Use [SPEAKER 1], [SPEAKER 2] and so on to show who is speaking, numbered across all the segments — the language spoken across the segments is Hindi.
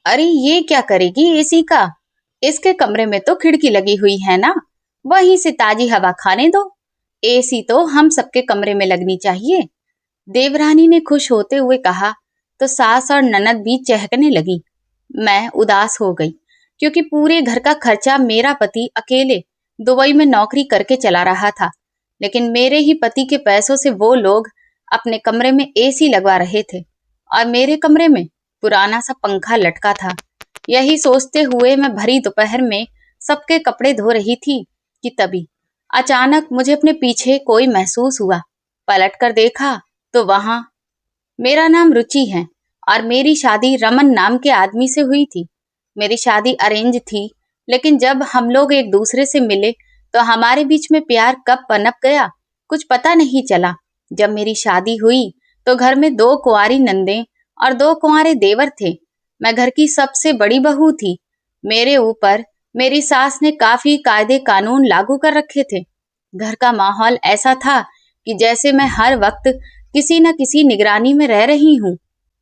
[SPEAKER 1] अरे ये क्या करेगी एसी का? इसके कमरे में तो खिड़की लगी हुई है ना, वहीं से ताजी हवा खाने दो। एसी तो हम सबके कमरे में लगनी चाहिए। देवरानी ने खुश होते हुए कहा तो सास और ननद भी चहकने लगी। मैं उदास हो गई क्योंकि पूरे घर का खर्चा मेरा पति अकेले दुबई में नौकरी करके चला रहा था, लेकिन मेरे ही पति के पैसों से वो लोग अपने कमरे में एसी लगवा रहे थे और मेरे कमरे में पुराना सा पंखा लटका था। यही सोचते हुए मैं भरी दोपहर में सबके कपड़े धो रही थी कि तभी अचानक मुझे अपने पीछे कोई महसूस हुआ। पलट कर देखा तो वहां मेरा नाम रुचि है और मेरी शादी रमन नाम के आदमी से हुई थी। मेरी शादी अरेंज थी, लेकिन जब हम लोग एक दूसरे से मिले तो हमारे बीच में प्यार कब पनप गया कुछ पता नहीं चला। जब मेरी शादी हुई तो घर में 2 कुंवारी नंदें और 2 कुंवारे देवर थे। मैं घर की सबसे बड़ी बहू थी। मेरे ऊपर मेरी सास ने काफी कायदे कानून लागू कर रखे थे। घर का माहौल ऐसा था कि जैसे मैं हर वक्त किसी न किसी निगरानी में रह रही हूँ।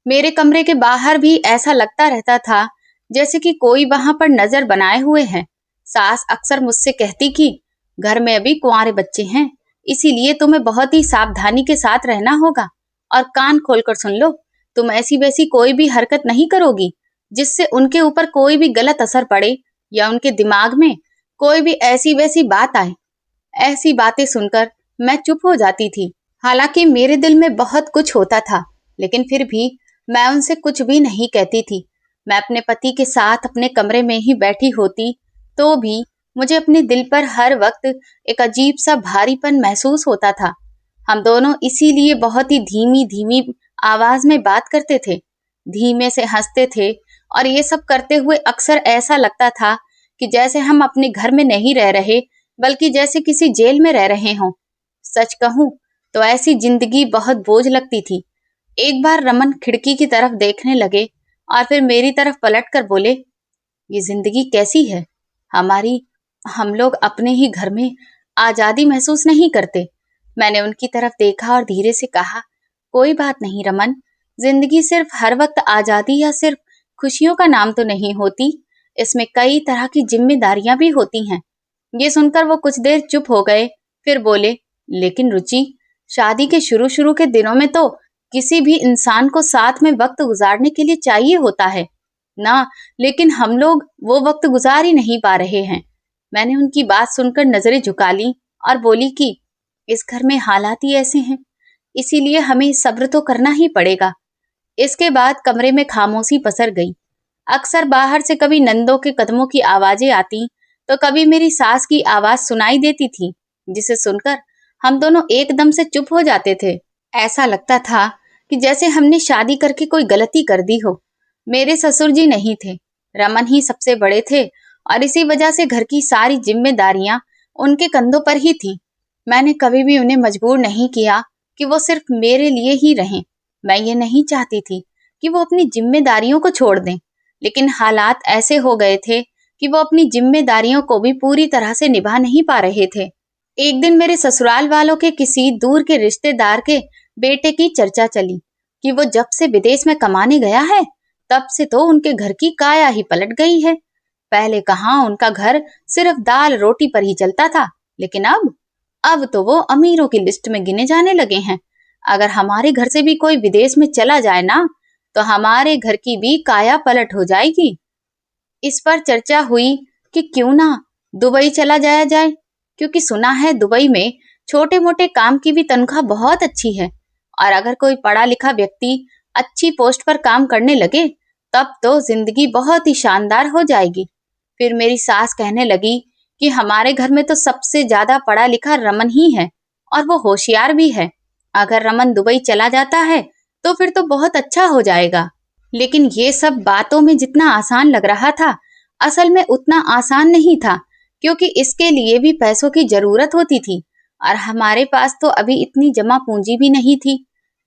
[SPEAKER 1] मेरे कमरे के बाहर भी ऐसा लगता रहता था जैसे कि कोई वहां पर नजर बनाए हुए है। सास अक्सर मुझसे कहती कि घर में अभी कुंवारे बच्चे हैं, इसीलिए तुम्हें बहुत ही सावधानी के साथ रहना होगा। और कान खोलकर सुन लो, तुम ऐसी वैसी कोई भी हरकत नहीं करोगी जिससे उनके ऊपर कोई भी गलत असर पड़े या उनके दिमाग में कोई भी ऐसी वैसी बात आए। ऐसी बातें सुनकर मैं चुप हो जाती थी। हालांकि मेरे दिल में बहुत कुछ होता था, लेकिन फिर भी मैं उनसे कुछ भी नहीं कहती थी। मैं अपने पति के साथ अपने कमरे में ही बैठी होती तो भी मुझे अपने दिल पर हर वक्त एक अजीब सा भारीपन महसूस होता था। हम दोनों इसीलिए बहुत ही धीमी धीमी आवाज में बात करते थे, धीमे से हंसते थे और ये सब करते हुए अक्सर ऐसा लगता था कि जैसे हम अपने घर में नहीं रह रहे बल्कि जैसे किसी जेल में रह रहे हों। सच कहूं तो ऐसी जिंदगी बहुत बोझ लगती थी। एक बार रमन खिड़की की तरफ देखने लगे और फिर मेरी तरफ पलट कर बोले, ये जिंदगी कैसी है हमारी, हम लोग अपने ही घर में आजादी महसूस नहीं करते। मैंने उनकी तरफ देखा और धीरे से कहा, कोई बात नहीं रमन, जिंदगी सिर्फ हर वक्त आजादी या सिर्फ खुशियों का नाम तो नहीं होती, इसमें कई तरह की जिम्मेदारियां भी होती हैं। ये सुनकर वो कुछ देर चुप हो गए, फिर बोले, लेकिन रुचि, शादी के शुरू शुरू के दिनों में तो किसी भी इंसान को साथ में वक्त गुजारने के लिए चाहिए होता है ना, लेकिन हम लोग वो वक्त गुजार ही नहीं पा रहे हैं। मैंने उनकी बात सुनकर नजरें झुका ली और बोली कि इस घर में हालात ही ऐसे हैं, इसीलिए हमें सब्र तो करना ही पड़ेगा। इसके बाद कमरे में खामोशी पसर गई। अक्सर बाहर से कभी नंदों के कदमों की आवाजें आती तो कभी मेरी सास की आवाज सुनाई देती थी, जिसे सुनकर हम दोनों एकदम से चुप हो जाते थे। ऐसा लगता था कि जैसे हमने शादी करके कोई गलती कर दी हो। मेरे ससुर जी नहीं थे, रमन ही सबसे बड़े थे और इसी वजह से घर की सारी जिम्मेदारियां उनके कंधों पर ही थी। मैंने कभी भी उन्हें मजबूर नहीं किया कि वो सिर्फ मेरे लिए ही रहें। मैं ये नहीं चाहती थी कि वो अपनी जिम्मेदारियों को छोड़ दें, लेकिन हालात ऐसे हो गए थे कि वो अपनी जिम्मेदारियों को भी पूरी तरह से निभा नहीं पा रहे थे। एक दिन मेरे ससुराल वालों के किसी दूर के रिश्तेदार के बेटे की चर्चा चली कि वो जब से विदेश में कमाने गया है तब से तो उनके घर की काया ही पलट गई है। पहले कहाँ उनका घर सिर्फ दाल रोटी पर ही चलता था, लेकिन अब तो वो अमीरों की लिस्ट में गिने जाने लगे हैं। अगर हमारे घर से भी कोई विदेश में चला जाए ना तो हमारे घर की भी काया पलट हो जाएगी। इस पर चर्चा हुई कि क्यों ना दुबई चला जाया जाए, क्योंकि सुना है दुबई में छोटे मोटे काम की भी तनख्वाह बहुत अच्छी है और अगर कोई पढ़ा लिखा व्यक्ति अच्छी पोस्ट पर काम करने लगे तब तो जिंदगी बहुत ही शानदार हो जाएगी। फिर मेरी सास कहने लगी कि हमारे घर में तो सबसे ज्यादा पढ़ा लिखा रमन ही है और वो होशियार भी है। अगर रमन दुबई चला जाता है तो फिर तो बहुत अच्छा हो जाएगा। लेकिन ये सब बातों में जितना आसान लग रहा था, असल में उतना आसान नहीं था, क्योंकि इसके लिए भी पैसों की जरूरत होती थी और हमारे पास तो अभी इतनी जमा पूंजी भी नहीं थी।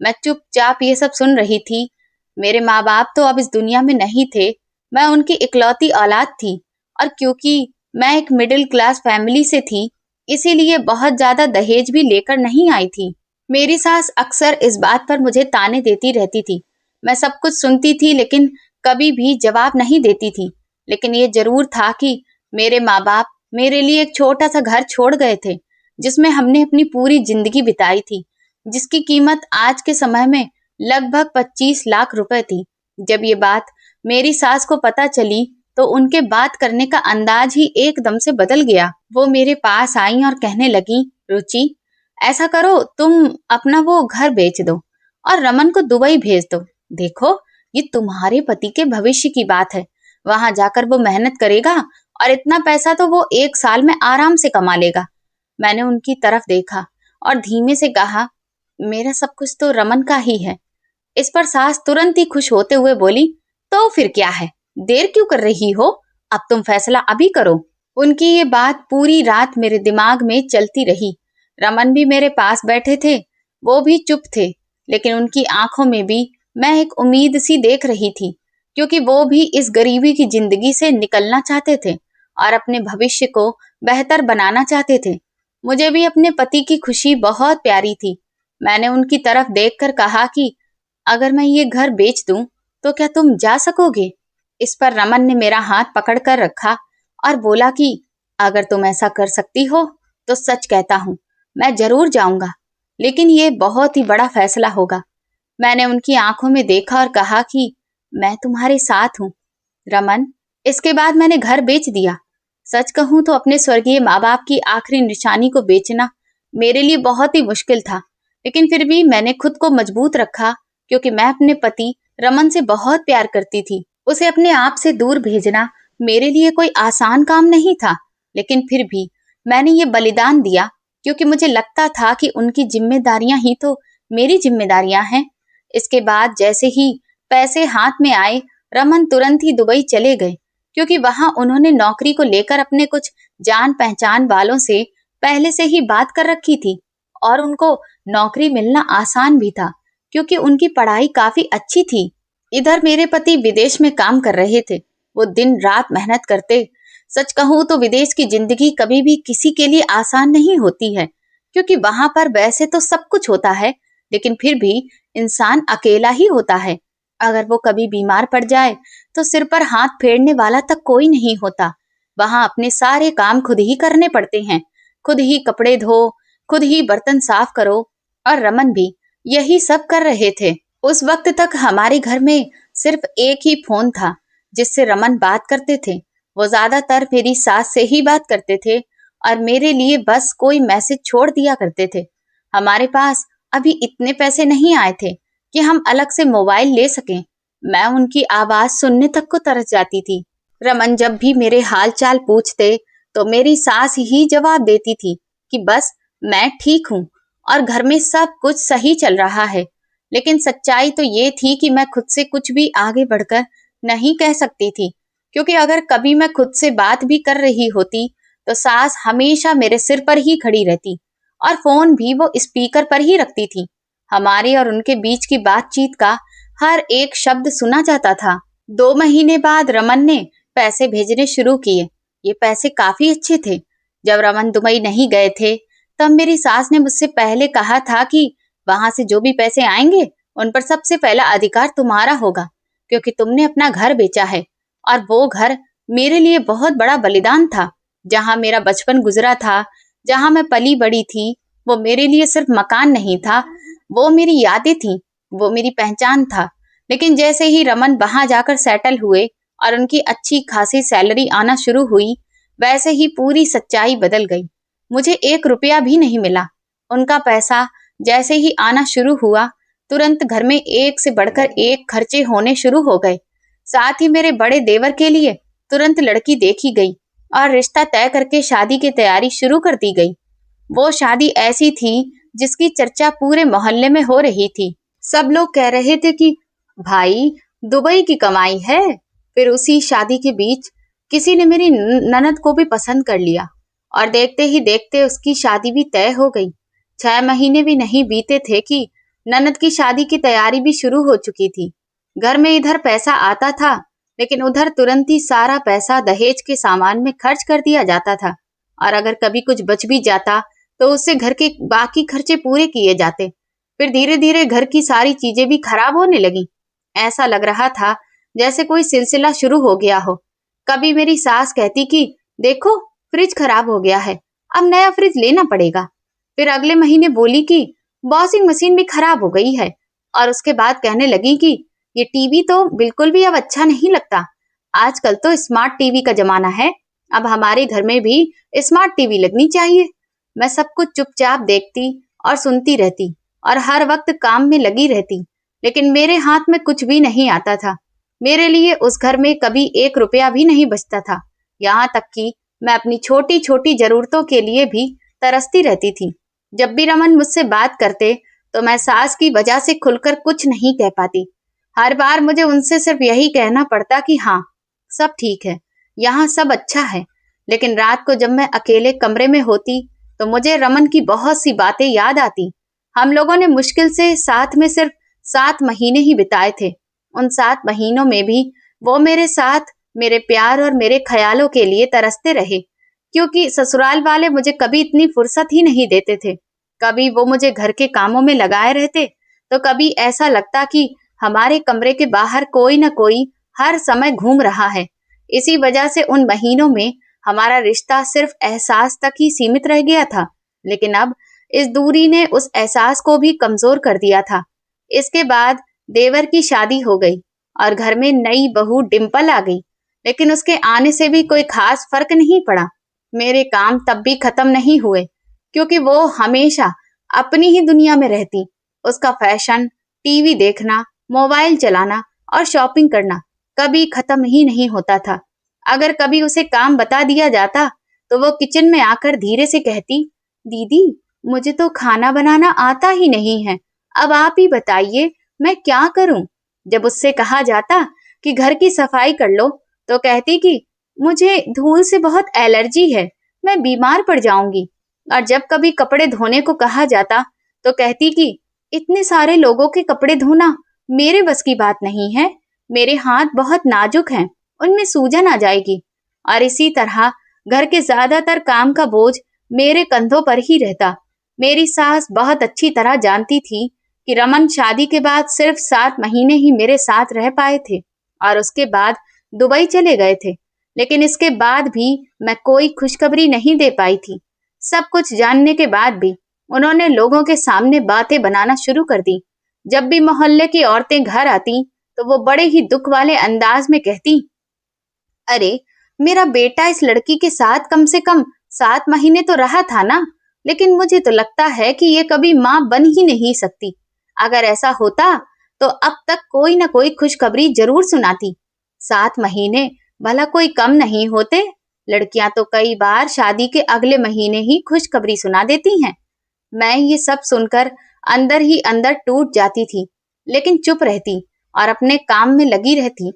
[SPEAKER 1] मैं चुपचाप ये सब सुन रही थी। मेरे माँ बाप तो अब इस दुनिया में नहीं थे, मैं उनकी इकलौती औलाद थी और क्योंकि मैं एक मिडिल क्लास फैमिली से थी, इसीलिए बहुत ज्यादा दहेज भी लेकर नहीं आई थी। मेरी सास अक्सर इस बात पर मुझे ताने देती रहती थी। मैं सब कुछ सुनती थी, लेकिन कभी भी जवाब नहीं देती थी, लेकिन ये जरूर था कि मेरे माँ बाप मेरे लिए एक छोटा सा घर छोड़ गए थे, जिसमें हमने अपनी पूरी जिंदगी बिताई थी, जिसकी कीमत आज के समय में लगभग 25 लाख रुपए थी। जब ये बात मेरी सास को पता चली तो उनके बात करने का अंदाज ही एकदम से बदल गया। वो मेरे पास आई और कहने लगी, रुचि, ऐसा करो, तुम अपना वो घर बेच दो और रमन को दुबई भेज दो। देखो, ये तुम्हारे पति के भविष्य की बात है। वहां जाकर वो मेहनत करेगा और इतना पैसा तो वो 1 साल में आराम से कमा लेगा। मैंने उनकी तरफ देखा और धीमे से कहा, मेरा सब कुछ तो रमन का ही है। इस पर सास तुरंत ही खुश होते हुए बोली, तो फिर क्या है, देर क्यों कर रही हो, अब तुम फैसला अभी करो। उनकी ये बात पूरी रात मेरे दिमाग में चलती रही। रमन भी मेरे पास बैठे थे, वो भी चुप थे, लेकिन उनकी आंखों में भी मैं एक उम्मीद सी देख रही थी, क्योंकि वो भी इस गरीबी की जिंदगी से निकलना चाहते थे और अपने भविष्य को बेहतर बनाना चाहते थे। मुझे भी अपने पति की खुशी बहुत प्यारी थी। मैंने उनकी तरफ देखकर कहा कि अगर मैं ये घर बेच दूं तो क्या तुम जा सकोगे? इस पर रमन ने मेरा हाथ पकड़ कर रखा और बोला कि अगर तुम ऐसा कर सकती हो तो सच कहता हूँ, मैं जरूर जाऊंगा, लेकिन ये बहुत ही बड़ा फैसला होगा। मैंने उनकी आंखों में देखा और कहा कि मैं तुम्हारे साथ हूँ। रमन, इसके बाद मैंने घर बेच दिया। सच कहूं तो अपने स्वर्गीय माँ बाप की आखिरी निशानी को बेचना मेरे लिए बहुत ही मुश्किल था, लेकिन फिर भी मैंने खुद को मजबूत रखा, क्योंकि मैं अपने पति रमन से बहुत प्यार करती थी। उसे अपने आप से दूर भेजना मेरे लिए कोई आसान काम नहीं था, लेकिन फिर भी मैंने ये बलिदान दिया, क्योंकि मुझे लगता था कि उनकी जिम्मेदारियां ही तो मेरी जिम्मेदारियां हैं। इसके बाद जैसे ही पैसे हाथ में आए, रमन तुरंत ही दुबई चले गए, क्योंकि वहां उन्होंने नौकरी को लेकर अपने कुछ जान पहचान वालों से पहले से ही बात कर रखी थी और उनको नौकरी मिलना आसान भी था, क्योंकि उनकी पढ़ाई काफी अच्छी थी। इधर मेरे पति विदेश में काम कर रहे थे। वो दिन रात मेहनत करते। सच कहूं तो विदेश की जिंदगी कभी भी किसी के लिए आसान नहीं होती है, क्योंकि वहां पर वैसे तो सब कुछ होता है, लेकिन फिर भी इंसान अकेला ही होता है। अगर वो कभी बीमार पड़ जाए तो सिर पर हाथ फेरने वाला तक कोई नहीं होता। वहां अपने सारे काम खुद ही करने पड़ते हैं। खुद ही कपड़े धो, खुद ही बर्तन साफ करो, और रमन भी यही सब कर रहे थे। उस वक्त तक हमारे घर में सिर्फ एक ही फोन था जिससे रमन बात करते थे। वो ज्यादातर मेरी सास से ही बात करते थे और मेरे लिए बस कोई मैसेज छोड़ दिया करते थे। हमारे पास अभी इतने पैसे नहीं आए थे कि हम अलग से मोबाइल ले सकें। मैं उनकी आवाज सुनने तक को तरस जाती थी। रमन जब भी मेरे हाल चाल पूछते तो मेरी सास ही जवाब देती थी कि बस मैं ठीक हूँ और घर में सब कुछ सही चल रहा है। लेकिन सच्चाई तो ये थी कि मैं खुद से कुछ भी आगे बढ़कर नहीं कह सकती थी, क्योंकि अगर कभी मैं खुद से बात भी कर रही होती तो सास हमेशा मेरे सिर पर ही खड़ी रहती और फोन भी वो स्पीकर पर ही रखती थी। हमारे और उनके बीच की बातचीत का हर एक शब्द सुना जाता था। 2 महीने बाद रमन ने पैसे भेजने शुरू किए। ये पैसे काफी अच्छे थे। जब रमन दुबई नहीं गए थे तब मेरी सास ने मुझसे पहले कहा था कि वहां से जो भी पैसे आएंगे उन पर सबसे पहला अधिकार तुम्हारा होगा, क्योंकि तुमने अपना घर बेचा है। और वो घर मेरे लिए बहुत बड़ा बलिदान था। जहां मेरा बचपन गुजरा था, जहां मैं पली बड़ी थी, वो मेरे लिए सिर्फ मकान नहीं था, वो मेरी यादें थी, वो मेरी पहचान था। लेकिन जैसे ही रमन वहां जाकर सेटल हुए और उनकी अच्छी खासी सैलरी आना शुरू हुई, वैसे ही पूरी सच्चाई बदल गई। मुझे 1 रुपया भी नहीं मिला। उनका पैसा जैसे ही आना शुरू हुआ, तुरंत घर में एक से बढ़कर एक खर्चे होने शुरू हो गए। साथ ही मेरे बड़े देवर के लिए तुरंत लड़की देखी गई और रिश्ता तय करके शादी की तैयारी शुरू कर दी गई। वो शादी ऐसी थी जिसकी चर्चा पूरे मोहल्ले में हो रही थी। सब लोग कह रहे थे कि भाई, दुबई की कमाई है। फिर उसी शादी के बीच किसी ने मेरी ननद को भी पसंद कर लिया और देखते ही देखते उसकी शादी भी तय हो गई। 6 महीने भी नहीं बीते थे कि ननद की शादी की तैयारी भी शुरू हो चुकी थी। घर में इधर पैसा आता था, लेकिन उधर तुरंत ही सारा पैसा दहेज के सामान में खर्च कर दिया जाता था, और अगर कभी कुछ बच भी जाता तो उससे घर के बाकी खर्चे पूरे किए जाते। फिर धीरे धीरे घर की सारी चीजें भी खराब होने लगी। ऐसा लग रहा था जैसे कोई सिलसिला शुरू हो गया हो। कभी मेरी सास कहती कि देखो फ्रिज खराब हो गया है, अब नया फ्रिज लेना पड़ेगा। फिर अगले महीने बोली कि वॉशिंग मशीन भी खराब हो गई है, और उसके बाद कहने लगी कि ये टीवी तो बिल्कुल भी अब अच्छा नहीं लगता। आजकल तो स्मार्ट टीवी का जमाना है, अब हमारे घर में भी स्मार्ट टीवी लगनी चाहिए। मैं सब कुछ चुपचाप देखती और सुनती रहती और हर वक्त काम में लगी रहती, लेकिन मेरे हाथ में कुछ भी नहीं आता था। मेरे लिए उस घर में कभी 1 रुपया भी नहीं बचता था। यहाँ तक कि मैं अपनी छोटी छोटी जरूरतों के लिए भी तरसती रहती थी। जब भी रमन मुझसे बात करते तो मैं सास की वजह से खुलकर कुछ नहीं कह पाती। हर बार मुझे उनसे सिर्फ यही कहना पड़ता कि हाँ, सब ठीक है, यहाँ सब अच्छा है। लेकिन रात को जब मैं अकेले कमरे में होती तो मुझे रमन की बहुत सी बातें याद आती। हम लोगों ने मुश्किल से साथ में सिर्फ 7 महीने ही बिताए थे। उन 7 महीनों में भी वो मेरे साथ, मेरे प्यार और मेरे ख्यालों के लिए तरसते रहे, क्योंकि ससुराल वाले मुझे कभी इतनी फुर्सत ही नहीं देते थे। कभी वो मुझे घर के कामों में लगाए रहते, तो कभी ऐसा लगता कि हमारे कमरे के बाहर कोई न कोई हर समय घूम रहा है। इसी वजह से उन महीनों में हमारा रिश्ता सिर्फ एहसास तक ही सीमित रह गया था। लेकिन अब इस दूरी ने उस एहसास को भी कमजोर कर दिया था। इसके बाद देवर की शादी हो गई और घर में नई बहू डिम्पल आ गई, लेकिन उसके आने से भी कोई खास फर्क नहीं पड़ा। मेरे काम तब भी खत्म नहीं हुए, क्योंकि वो हमेशा अपनी ही दुनिया में रहती। उसका फैशन, टीवी देखना, मोबाइल चलाना और शॉपिंग करना कभी खत्म ही नहीं होता था। अगर कभी उसे काम बता दिया जाता तो वो किचन में आकर धीरे से कहती, दीदी मुझे तो खाना बनाना आता ही नहीं है, अब आप ही बताइए मैं क्या करूं। जब उससे कहा जाता कि घर की सफाई कर लो तो कहती कि मुझे धूल से बहुत एलर्जी है, मैं बीमार पड़ जाऊंगी। और जब कभी कपड़े धोने को कहा जाता तो कहती कि इतने सारे लोगों के कपड़े धोना मेरे बस की बात नहीं है, मेरे हाथ बहुत नाजुक हैं, उनमें सूजन आ जाएगी। और इसी तरह घर के ज्यादातर काम का बोझ मेरे कंधों पर ही रहता। मेरी सास बहुत अच्छी तरह जानती थी कि रमन शादी के बाद सिर्फ 7 महीने ही मेरे साथ रह पाए थे और उसके बाद दुबई चले गए थे। लेकिन इसके बाद भी मैं कोई खुशखबरी नहीं दे पाई थी। सब कुछ जानने के बाद भी उन्होंने लोगों के सामने बातें बनाना शुरू कर दी। जब भी मोहल्ले की औरतें घर आती तो वो बड़े ही दुख वाले अंदाज में कहती, अरे मेरा बेटा इस लड़की के साथ कम से कम 7 महीने तो रहा था ना, लेकिन मुझे तो लगता है कि ये कभी माँ बन ही नहीं सकती। अगर ऐसा होता तो अब तक कोई ना कोई खुशखबरी जरूर सुनाती। 7 महीने भला कोई कम नहीं होते। लड़कियां तो कई बार शादी के अगले महीने ही खुशखबरी सुना देती हैं। मैं ये सब सुनकर अंदर ही अंदर टूट जाती थी, लेकिन चुप रहती और अपने काम में लगी रहती।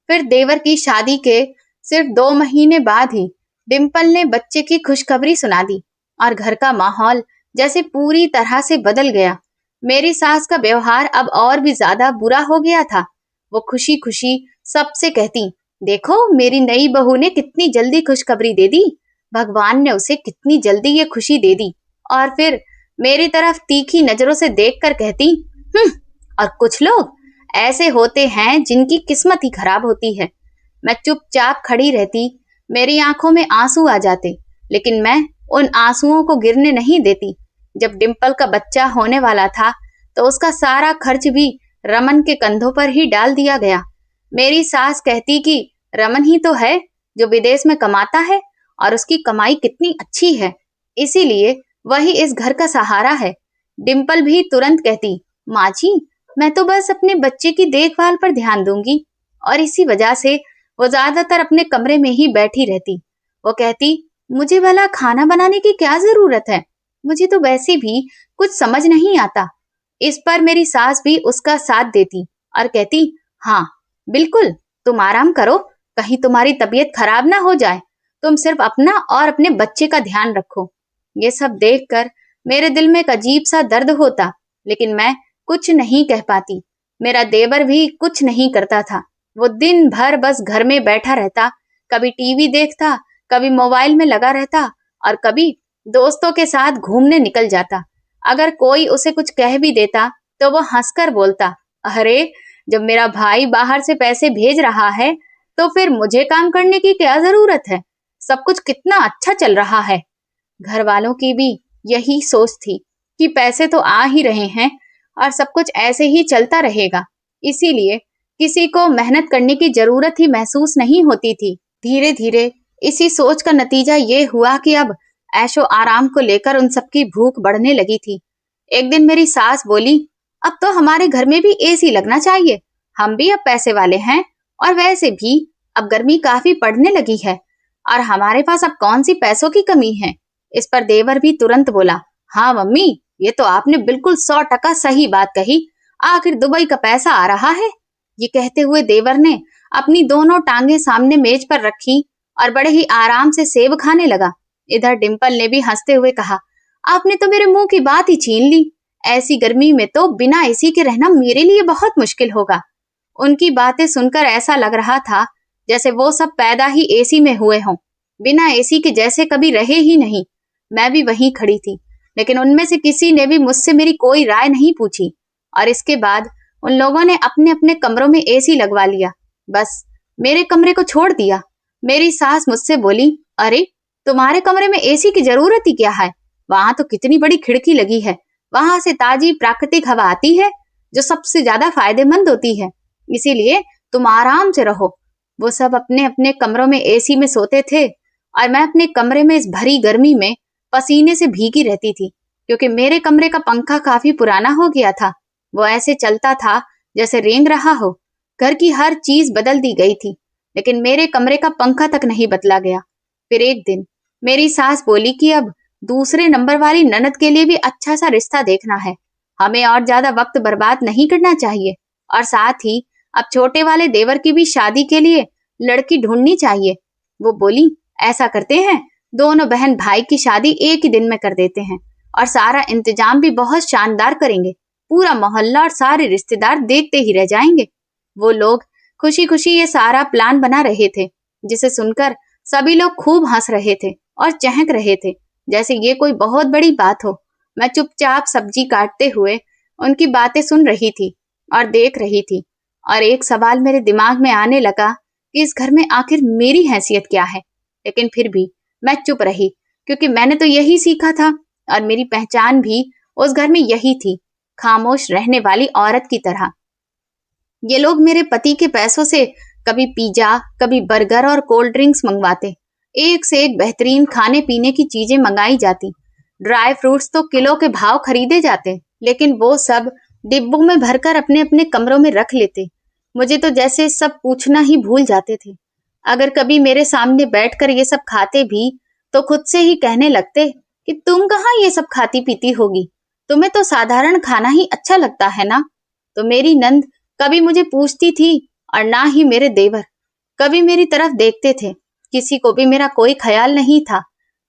[SPEAKER 1] फिर देवर की शादी के सिर्फ 2 महीने बाद ही डिम्पल ने बच्चे की खुशखबरी सुना दी और घर का माहौल जैसे पूरी तरह से बदल गया। मेरी सास का व्यवहार अब और भी ज्यादा बुरा हो गया था। वो खुशी खुशी सबसे कहती, देखो मेरी नई बहू ने कितनी जल्दी खुशखबरी दे दी, भगवान ने उसे कितनी जल्दी ये खुशी दे दी। और फिर मेरी तरफ तीखी नजरों से देखकर कहती, और कुछ लोग ऐसे होते हैं जिनकी किस्मत ही खराब होती है। मैं चुपचाप खड़ी रहती, मेरी आंखों में आंसू आ जाते, लेकिन मैं उन आंसुओं को गिरने नहीं देती। जब डिम्पल का बच्चा होने वाला था तो उसका सारा खर्च भी रमन के कंधों पर ही डाल दिया गया। मेरी सास कहती कि रमन ही तो है जो विदेश में कमाता है और उसकी कमाई कितनी अच्छी है, इसीलिए वही इस घर का सहारा है। डिम्पल भी तुरंत कहती, माँ जी मैं तो बस अपने बच्चे की देखभाल पर ध्यान दूंगी। और इसी वजह से वो ज्यादातर अपने कमरे में ही बैठी रहती। वो कहती, मुझे भला खाना बनाने की क्या जरूरत है, मुझे तो वैसे भी कुछ समझ नहीं आता। इस पर मेरी सास भी उसका साथ देती और कहती, हाँ बिल्कुल, तुम आराम करो, कहीं तुम्हारी तबीयत खराब ना हो जाए, तुम सिर्फ अपना और अपने बच्चे का ध्यान रखो। ये सब देखकर मेरे दिल में एक अजीब सा दर्द होता, लेकिन मैं कुछ नहीं कह पाती। मेरा देवर भी कुछ नहीं करता था। वो दिन भर बस घर में बैठा रहता, कभी टीवी देखता, कभी मोबाइल में लगा रहता और कभी दोस्तों के साथ घूमने निकल जाता। अगर कोई उसे कुछ कह भी देता तो वो हंसकर बोलता, अरे जब मेरा भाई बाहर से पैसे भेज रहा है तो फिर मुझे काम करने की क्या जरूरत है? सब कुछ कितना अच्छा चल रहा है। घर वालों की भी यही सोच थी कि पैसे तो आ ही रहे हैं और सब कुछ ऐसे ही चलता रहेगा, इसीलिए किसी को मेहनत करने की जरूरत ही महसूस नहीं होती थी। धीरे धीरे इसी सोच का नतीजा ये हुआ कि अब ऐशो आराम को लेकर उन सबकी भूख बढ़ने लगी थी। एक दिन मेरी सास बोली, अब तो हमारे घर में भी एसी लगना चाहिए, हम भी अब पैसे वाले हैं और वैसे भी अब गर्मी काफी पड़ने लगी है और हमारे पास अब कौन सी पैसों की कमी है। इस पर देवर भी तुरंत बोला, हाँ मम्मी, ये तो आपने बिल्कुल 100% सही बात कही, आखिर दुबई का पैसा आ रहा है। ये कहते हुए देवर ने अपनी दोनों टांगे सामने मेज पर रखी और बड़े ही आराम से सेब खाने लगा। इधर डिम्पल ने भी हंसते हुए कहा, आपने तो मेरे मुंह की बात ही छीन ली, ऐसी गर्मी में तो बिना एसी के रहना मेरे लिए बहुत मुश्किल होगा। उनकी बातें सुनकर ऐसा लग रहा था जैसे वो सब पैदा ही एसी में हुए हों, बिना एसी के जैसे कभी रहे ही नहीं। मैं भी वहीं खड़ी थी, लेकिन उनमें से किसी ने भी मुझसे मेरी कोई राय नहीं पूछी और इसके बाद उन लोगों ने अपने अपने कमरों में एसी लगवा लिया, बस मेरे कमरे को छोड़ दिया। मेरी सास मुझसे बोली, अरे तुम्हारे कमरे में एसी की जरूरत ही क्या है, वहां तो कितनी बड़ी खिड़की लगी है, वहां से ताजी प्राकृतिक हवा आती है जो सबसे ज्यादा फायदेमंद होती है, इसीलिए तुम आराम से रहो। वो सब अपने अपने कमरों में एसी में सोते थे और मैं अपने कमरे में इस भरी गर्मी में पसीने से भीगी रहती थी, क्योंकि मेरे कमरे का पंखा काफी पुराना हो गया था। वो ऐसे चलता था जैसे रेंग रहा हो। घर की हर चीज बदल दी गई थी, लेकिन मेरे कमरे का पंखा तक नहीं बदला गया। फिर एक दिन मेरी सास बोली कि अब दूसरे नंबर वाली ननद के लिए भी अच्छा सा रिश्ता देखना है, हमें और ज्यादा वक्त बर्बाद नहीं करना चाहिए और साथ ही अब छोटे वाले देवर की भी शादी के लिए लड़की ढूंढनी चाहिए। वो बोली, ऐसा करते हैं, दोनों बहन भाई की शादी एक ही दिन में कर देते हैं और सारा इंतजाम भी बहुत शानदार करेंगे, पूरा मोहल्ला और सारे रिश्तेदार देखते ही रह जाएंगे। वो लोग खुशी खुशी ये सारा प्लान बना रहे थे, जिसे सुनकर सभी लोग खूब हंस रहे थे और चहक रहे थे जैसे ये कोई बहुत बड़ी बात हो। मैं चुपचाप सब्जी काटते हुए उनकी बातें सुन रही थी और देख रही थी और एक सवाल मेरे दिमाग में आने लगा कि इस घर में आखिर मेरी हैसियत क्या है। लेकिन फिर भी मैं चुप रही, क्योंकि मैंने तो यही सीखा था और मेरी पहचान भी उस घर में यही थी, खामोश रहने वाली औरत की तरह। ये लोग मेरे पति के पैसों से कभी पिज्जा, कभी बर्गर और कोल्ड ड्रिंक्स मंगवाते, एक से एक बेहतरीन खाने पीने की चीजें मंगाई जाती, ड्राई फ्रूट्स तो किलो के भाव खरीदे जाते, लेकिन वो सब डिब्बों में भरकर अपने अपने कमरों में रख लेते। मुझे तो जैसे सब पूछना ही भूल जाते थे। अगर कभी मेरे सामने बैठकर ये सब खाते भी तो खुद से ही कहने लगते कि तुम कहाँ ये सब खाती पीती होगी, तुम्हें तो साधारण खाना ही अच्छा लगता है ना। तो मेरी नंद कभी मुझे पूछती थी और ना ही मेरे देवर कभी मेरी तरफ देखते थे। किसी को भी मेरा कोई ख्याल नहीं था।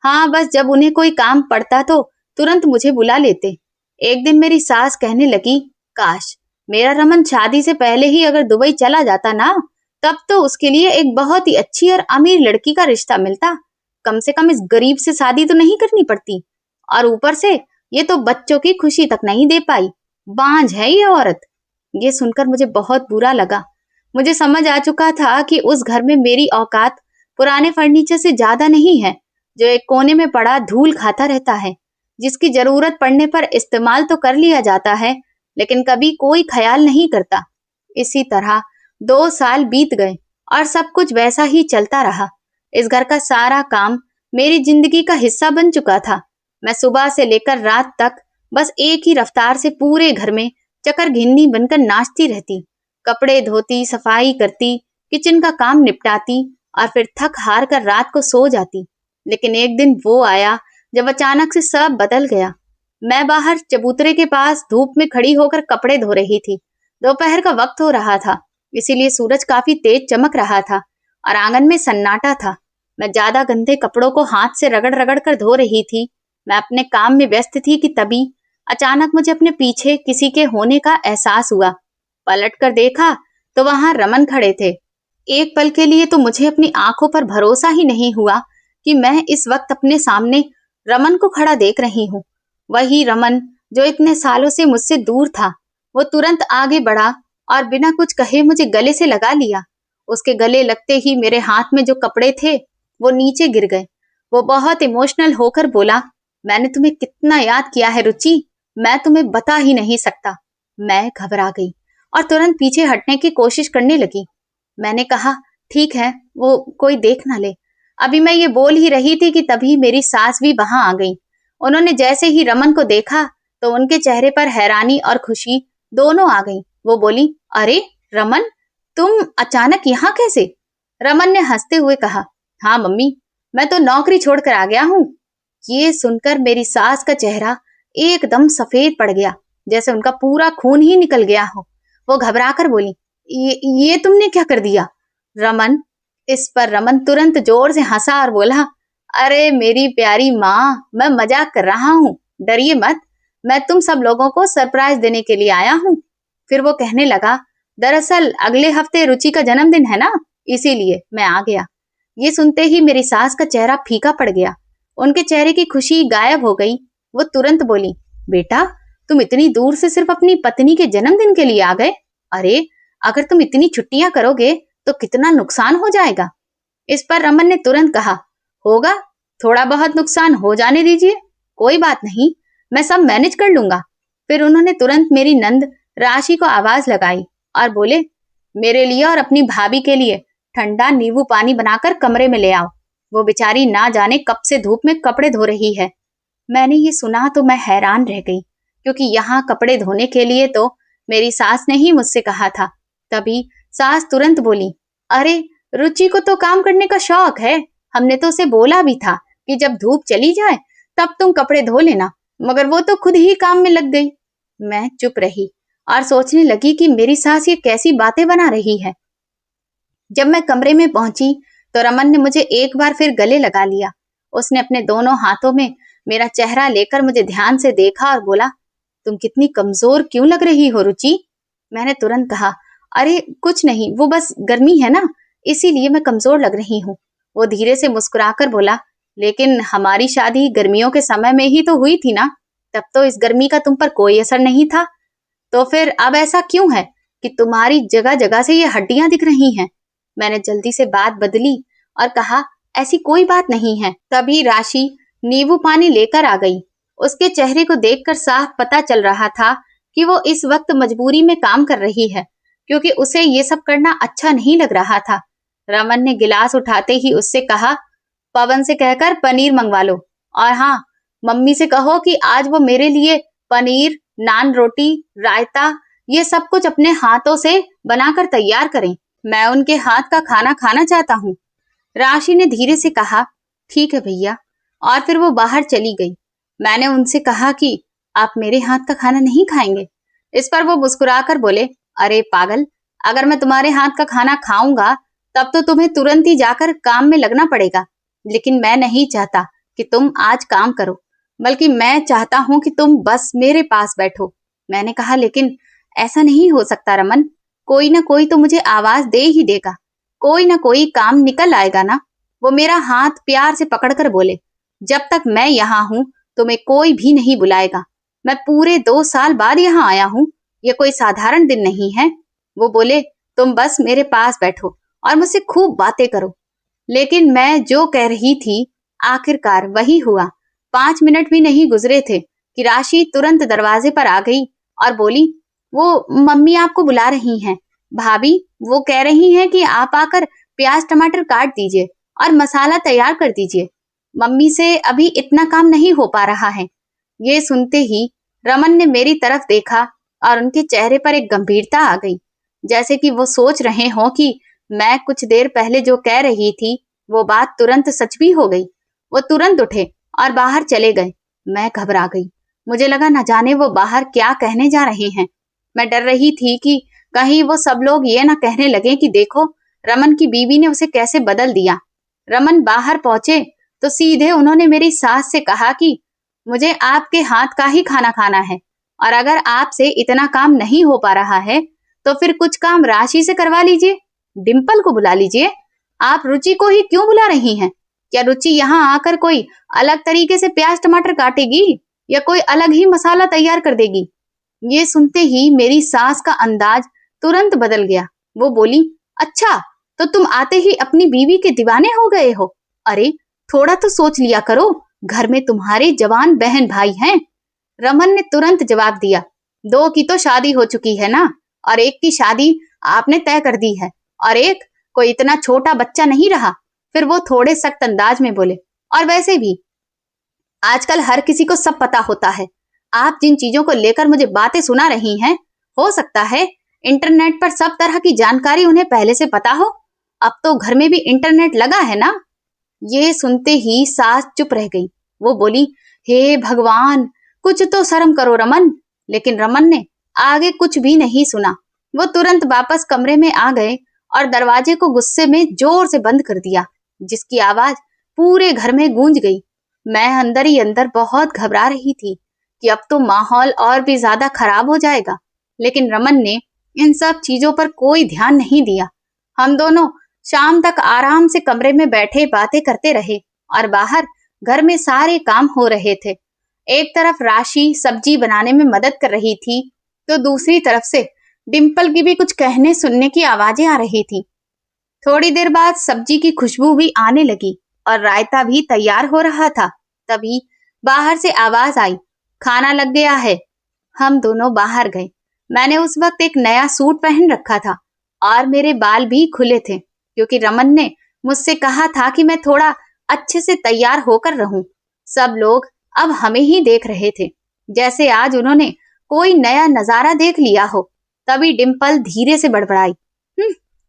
[SPEAKER 1] हाँ, बस जब उन्हें कोई काम पड़ता तो तुरंत मुझे बुला लेते। एक दिन मेरी सास कहने लगी, काश मेरा रमन शादी से पहले ही अगर दुबई चला जाता ना, तब तो उसके लिए एक बहुत ही अच्छी और अमीर लड़की का रिश्ता मिलता, कम से कम इस गरीब से शादी तो नहीं करनी पड़ती। और ऊपर से ये तो बच्चों की खुशी तक नहीं दे पाई, बांझ है ये औरत। ये सुनकर मुझे बहुत बुरा लगा। मुझे समझ आ चुका था कि उस घर में मेरी औकात पुराने फर्नीचर से ज्यादा नहीं है, जो एक कोने में पड़ा धूल खाता रहता है, जिसकी जरूरत पड़ने पर इस्तेमाल तो कर लिया जाता है, लेकिन कभी कोई ख्याल नहीं करता। इसी तरह 2 साल बीत गए और सब कुछ वैसा ही चलता रहा। इस घर का सारा काम मेरी जिंदगी का हिस्सा बन चुका था। मैं सुबह से लेकर रात तक बस एक ही रफ्तार से पूरे घर में चकरघिन्नी बनकर नाचती रहती, कपड़े धोती, सफाई करती, किचन का काम निपटाती और फिर थक हार कर रात को सो जाती। लेकिन एक दिन वो आया जब अचानक से सब बदल गया। मैं बाहर चबूतरे के पास धूप में खड़ी होकर कपड़े धो रही थी। दोपहर का वक्त हो रहा था, इसीलिए सूरज काफी तेज चमक रहा था और आंगन में सन्नाटा था। मैं ज्यादा गंदे कपड़ों को हाथ से रगड़ रगड़ कर धो रही थी। मैं अपने काम में व्यस्त थी कि तभी अचानक मुझे अपने पीछे किसी के होने का एहसास हुआ। पलट कर देखा तो वहां रमन खड़े थे। एक पल के लिए तो मुझे अपनी आंखों पर भरोसा ही नहीं हुआ कि मैं इस वक्त अपने सामने रमन को खड़ा देख रही हूँ। वही रमन जो इतने सालों से मुझसे दूर था। वो तुरंत आगे बढ़ा और बिना कुछ कहे मुझे गले से लगा लिया। उसके गले लगते ही मेरे हाथ में जो कपड़े थे वो नीचे गिर गए। वो बहुत इमोशनल होकर बोला, मैंने तुम्हें कितना याद किया है रुचि, मैं तुम्हें बता ही नहीं सकता। मैं घबरा गई और तुरंत पीछे हटने की कोशिश करने लगी। मैंने कहा, ठीक है, वो कोई देख ना ले। अभी मैं ये बोल ही रही थी कि तभी मेरी सास भी वहां आ गई। उन्होंने जैसे ही रमन को देखा तो उनके चेहरे पर हैरानी और खुशी दोनों आ गई। वो बोली, अरे रमन, तुम अचानक यहाँ कैसे? रमन ने हंसते हुए कहा, हाँ मम्मी, मैं तो नौकरी छोड़कर आ गया हूँ। ये सुनकर मेरी सास का चेहरा एकदम सफेद पड़ गया, जैसे उनका पूरा खून ही निकल गया हो। वो घबराकर बोली, ये तुमने क्या कर दिया? रमन, इस पर रमन तुरंत जोर से हंसा और बोला, अरे मेरी प्यारी माँ, मैं मजाक कर रहा हूँ, डरिए मत, मैं तुम सब लोगों को सरप्राइज देने के लिए आया हूँ। फिर वो कहने लगा, दरअसल अगले हफ्ते रुचि का जन्मदिन है ना, इसीलिए मैं आ गया। ये सुनते ही मेरी सास का चेहरा फीका पड़ गया, उनके चेहरे की खुशी गायब हो गई। वो तुरंत बोली, बेटा, तुम इतनी दूर से सिर्फ अपनी पत्नी के जन्मदिन के लिए आ गए? अरे अगर तुम इतनी छुट्टियां करोगे तो कितना नुकसान हो जाएगा। इस पर रमन ने तुरंत कहा, होगा, थोड़ा बहुत नुकसान हो जाने दीजिए, कोई बात नहीं, मैं सब मैनेज कर लूंगा। फिर उन्होंने तुरंत मेरी नंद राशि को आवाज लगाई और बोले, मेरे लिए और अपनी भाभी के लिए ठंडा नींबू पानी बनाकर कमरे में ले आओ, वो बेचारी ना जाने कब से धूप में कपड़े धो रही है। मैंने ये सुना तो मैं हैरान रह गई, क्योंकि यहाँ कपड़े धोने के लिए तो मेरी सास ने ही मुझसे कहा था। तभी सास तुरंत बोली, अरे रुचि को तो काम करने का शौक है, हमने तो उसे बोला भी था कि जब धूप चली जाए तब तुम कपड़े धो लेना, मगर वो तो खुद ही काम में लग गई। मैं चुप रही और सोचने लगी कि मेरी सास ये कैसी बातें बना रही है। जब मैं कमरे में पहुंची तो रमन ने मुझे एक बार फिर गले लगा लिया। उसने अपने दोनों हाथों में मेरा चेहरा लेकर मुझे ध्यान से देखा और बोला, तुम कितनी कमजोर क्यों लग रही हो रुचि? मैंने तुरंत कहा, अरे कुछ नहीं, वो बस गर्मी है ना, इसीलिए मैं कमजोर लग रही हूँ। वो धीरे से मुस्कुराकर बोला, लेकिन हमारी शादी गर्मियों के समय में ही तो हुई थी ना, तब तो इस गर्मी का तुम पर कोई असर नहीं था। तो फिर अब ऐसा क्यों है कि तुम्हारी जगह जगह से ये हड्डियां दिख रही हैं? मैंने जल्दी से बात बदली और कहा, ऐसी कोई बात नहीं है। तभी राशि नींबू पानी लेकर आ गई। उसके चेहरे को देखकर साफ पता चल रहा था कि वो इस वक्त मजबूरी में काम कर रही है, क्योंकि उसे ये सब करना अच्छा नहीं लग रहा था। रमन ने गिलास उठाते ही उससे कहा, पवन से कहकर पनीर मंगवा लो, और हाँ, मम्मी से कहो कि आज वो मेरे लिए पनीर, नान रोटी, रायता, ये सब कुछ अपने हाथों से बनाकर तैयार करें। मैं उनके हाथ का खाना खाना चाहता हूँ। राशि ने धीरे से कहा, ठीक है भैया, और फिर वो बाहर चली गई। मैंने उनसे कहा कि आप मेरे हाथ का खाना नहीं खाएंगे? इस पर वो मुस्कुराकर बोले, अरे पागल, अगर मैं तुम्हारे हाथ का खाना खाऊंगा तब तो तुम्हें तुरंत ही जाकर काम में लगना पड़ेगा, लेकिन मैं नहीं चाहता कि तुम आज काम करो, बल्कि मैं चाहता हूँ कि तुम बस मेरे पास बैठो। मैंने कहा, लेकिन ऐसा नहीं हो सकता रमन, कोई ना कोई तो मुझे आवाज दे ही देगा, कोई ना कोई काम निकल आएगा ना। वो मेरा हाथ प्यार से पकड़कर बोले, जब तक मैं यहाँ हूँ तुम्हें कोई भी नहीं बुलाएगा। मैं पूरे 2 साल बाद यहाँ आया हूँ, ये कोई साधारण दिन नहीं है। वो बोले, तुम बस मेरे पास बैठो और मुझसे खूब बातें करो। लेकिन मैं जो कह रही थी आखिरकार वही हुआ। 5 मिनट भी नहीं गुजरे थे कि राशि तुरंत दरवाजे पर आ गई और बोली, वो मम्मी आपको बुला रही हैं। भाभी, वो कह रही हैं कि आप आकर प्याज टमाटर काट दीजिए और मसाला तैयार कर दीजिए, मम्मी से अभी इतना काम नहीं हो पा रहा है। ये सुनते ही रमन ने मेरी तरफ देखा और उनके चेहरे पर एक गंभीरता आ गई, जैसे कि वो सोच रहे हों कि मैं कुछ देर पहले जो कह रही थी वो बात तुरंत सच भी हो गई। वो तुरंत उठे और बाहर चले गए। मैं घबरा गई, मुझे लगा न जाने वो बाहर क्या कहने जा रहे हैं। मैं डर रही थी कि कहीं वो सब लोग ये ना कहने लगे कि देखो रमन की बीवी ने उसे कैसे बदल दिया। रमन बाहर पहुंचे तो सीधे उन्होंने मेरी सास से कहा कि मुझे आपके हाथ का ही खाना खाना है, और अगर आपसे इतना काम नहीं हो पा रहा है तो फिर कुछ काम राशि से करवा लीजिए, डिम्पल को बुला लीजिए। आप रुचि को ही क्यों बुला रही हैं? क्या रुचि यहाँ आकर कोई अलग तरीके से प्याज टमाटर काटेगी या कोई अलग ही मसाला तैयार कर देगी? ये सुनते ही मेरी सास का अंदाज तुरंत बदल गया। वो बोली, अच्छा तो तुम आते ही अपनी बीवी के दीवाने हो गए हो? अरे थोड़ा तो सोच लिया करो, घर में तुम्हारे जवान बहन भाई हैं। रमन ने तुरंत जवाब दिया, दो की तो शादी हो चुकी है ना, और एक की शादी आपने तय कर दी है, और एक कोई इतना छोटा बच्चा नहीं रहा। फिर वो थोड़े सख्त अंदाज में बोले, और वैसे भी आजकल हर किसी को सब पता होता है। आप जिन चीजों को लेकर मुझे बातें सुना रही हैं, हो सकता है इंटरनेट पर सब तरह की जानकारी उन्हें पहले से पता हो। अब तो घर में भी इंटरनेट लगा है ना। ये सुनते ही सास चुप रह गई। वो बोली, हे भगवान, कुछ तो शर्म करो रमन। लेकिन रमन ने आगे कुछ भी नहीं सुना। वो तुरंत वापस कमरे में आ गए और दरवाजे को गुस्से में जोर से बंद कर दिया, जिसकी आवाज पूरे घर में गूंज गई। मैं अंदर ही अंदर बहुत घबरा रही थी कि अब तो माहौल और भी ज्यादा खराब हो जाएगा। लेकिन रमन ने इन सब चीजों पर कोई ध्यान नहीं दिया। हम दोनों शाम तक आराम से कमरे में बैठे बातें करते रहे और बाहर घर में सारे काम हो रहे थे। एक तरफ राशि सब्जी बनाने में मदद कर रही थी, तो दूसरी तरफ से डिम्पल की भी कुछ कहने सुनने की आवाजें आ रही थी। थोड़ी देर बाद सब्जी की खुशबू भी आने लगी और रायता भी तैयार हो रहा था। तभी बाहर से आवाज आई, खाना लग गया है। हम दोनों बाहर गए। मैंने उस वक्त एक नया सूट पहन रखा था और मेरे बाल भी खुले थे, क्योंकि रमन ने मुझसे कहा था कि मैं थोड़ा अच्छे से तैयार होकर रहूं। सब लोग अब हमें ही देख रहे थे, जैसे आज उन्होंने कोई नया नजारा देख लिया हो। तभी डिम्पल धीरे से बड़बड़ाई,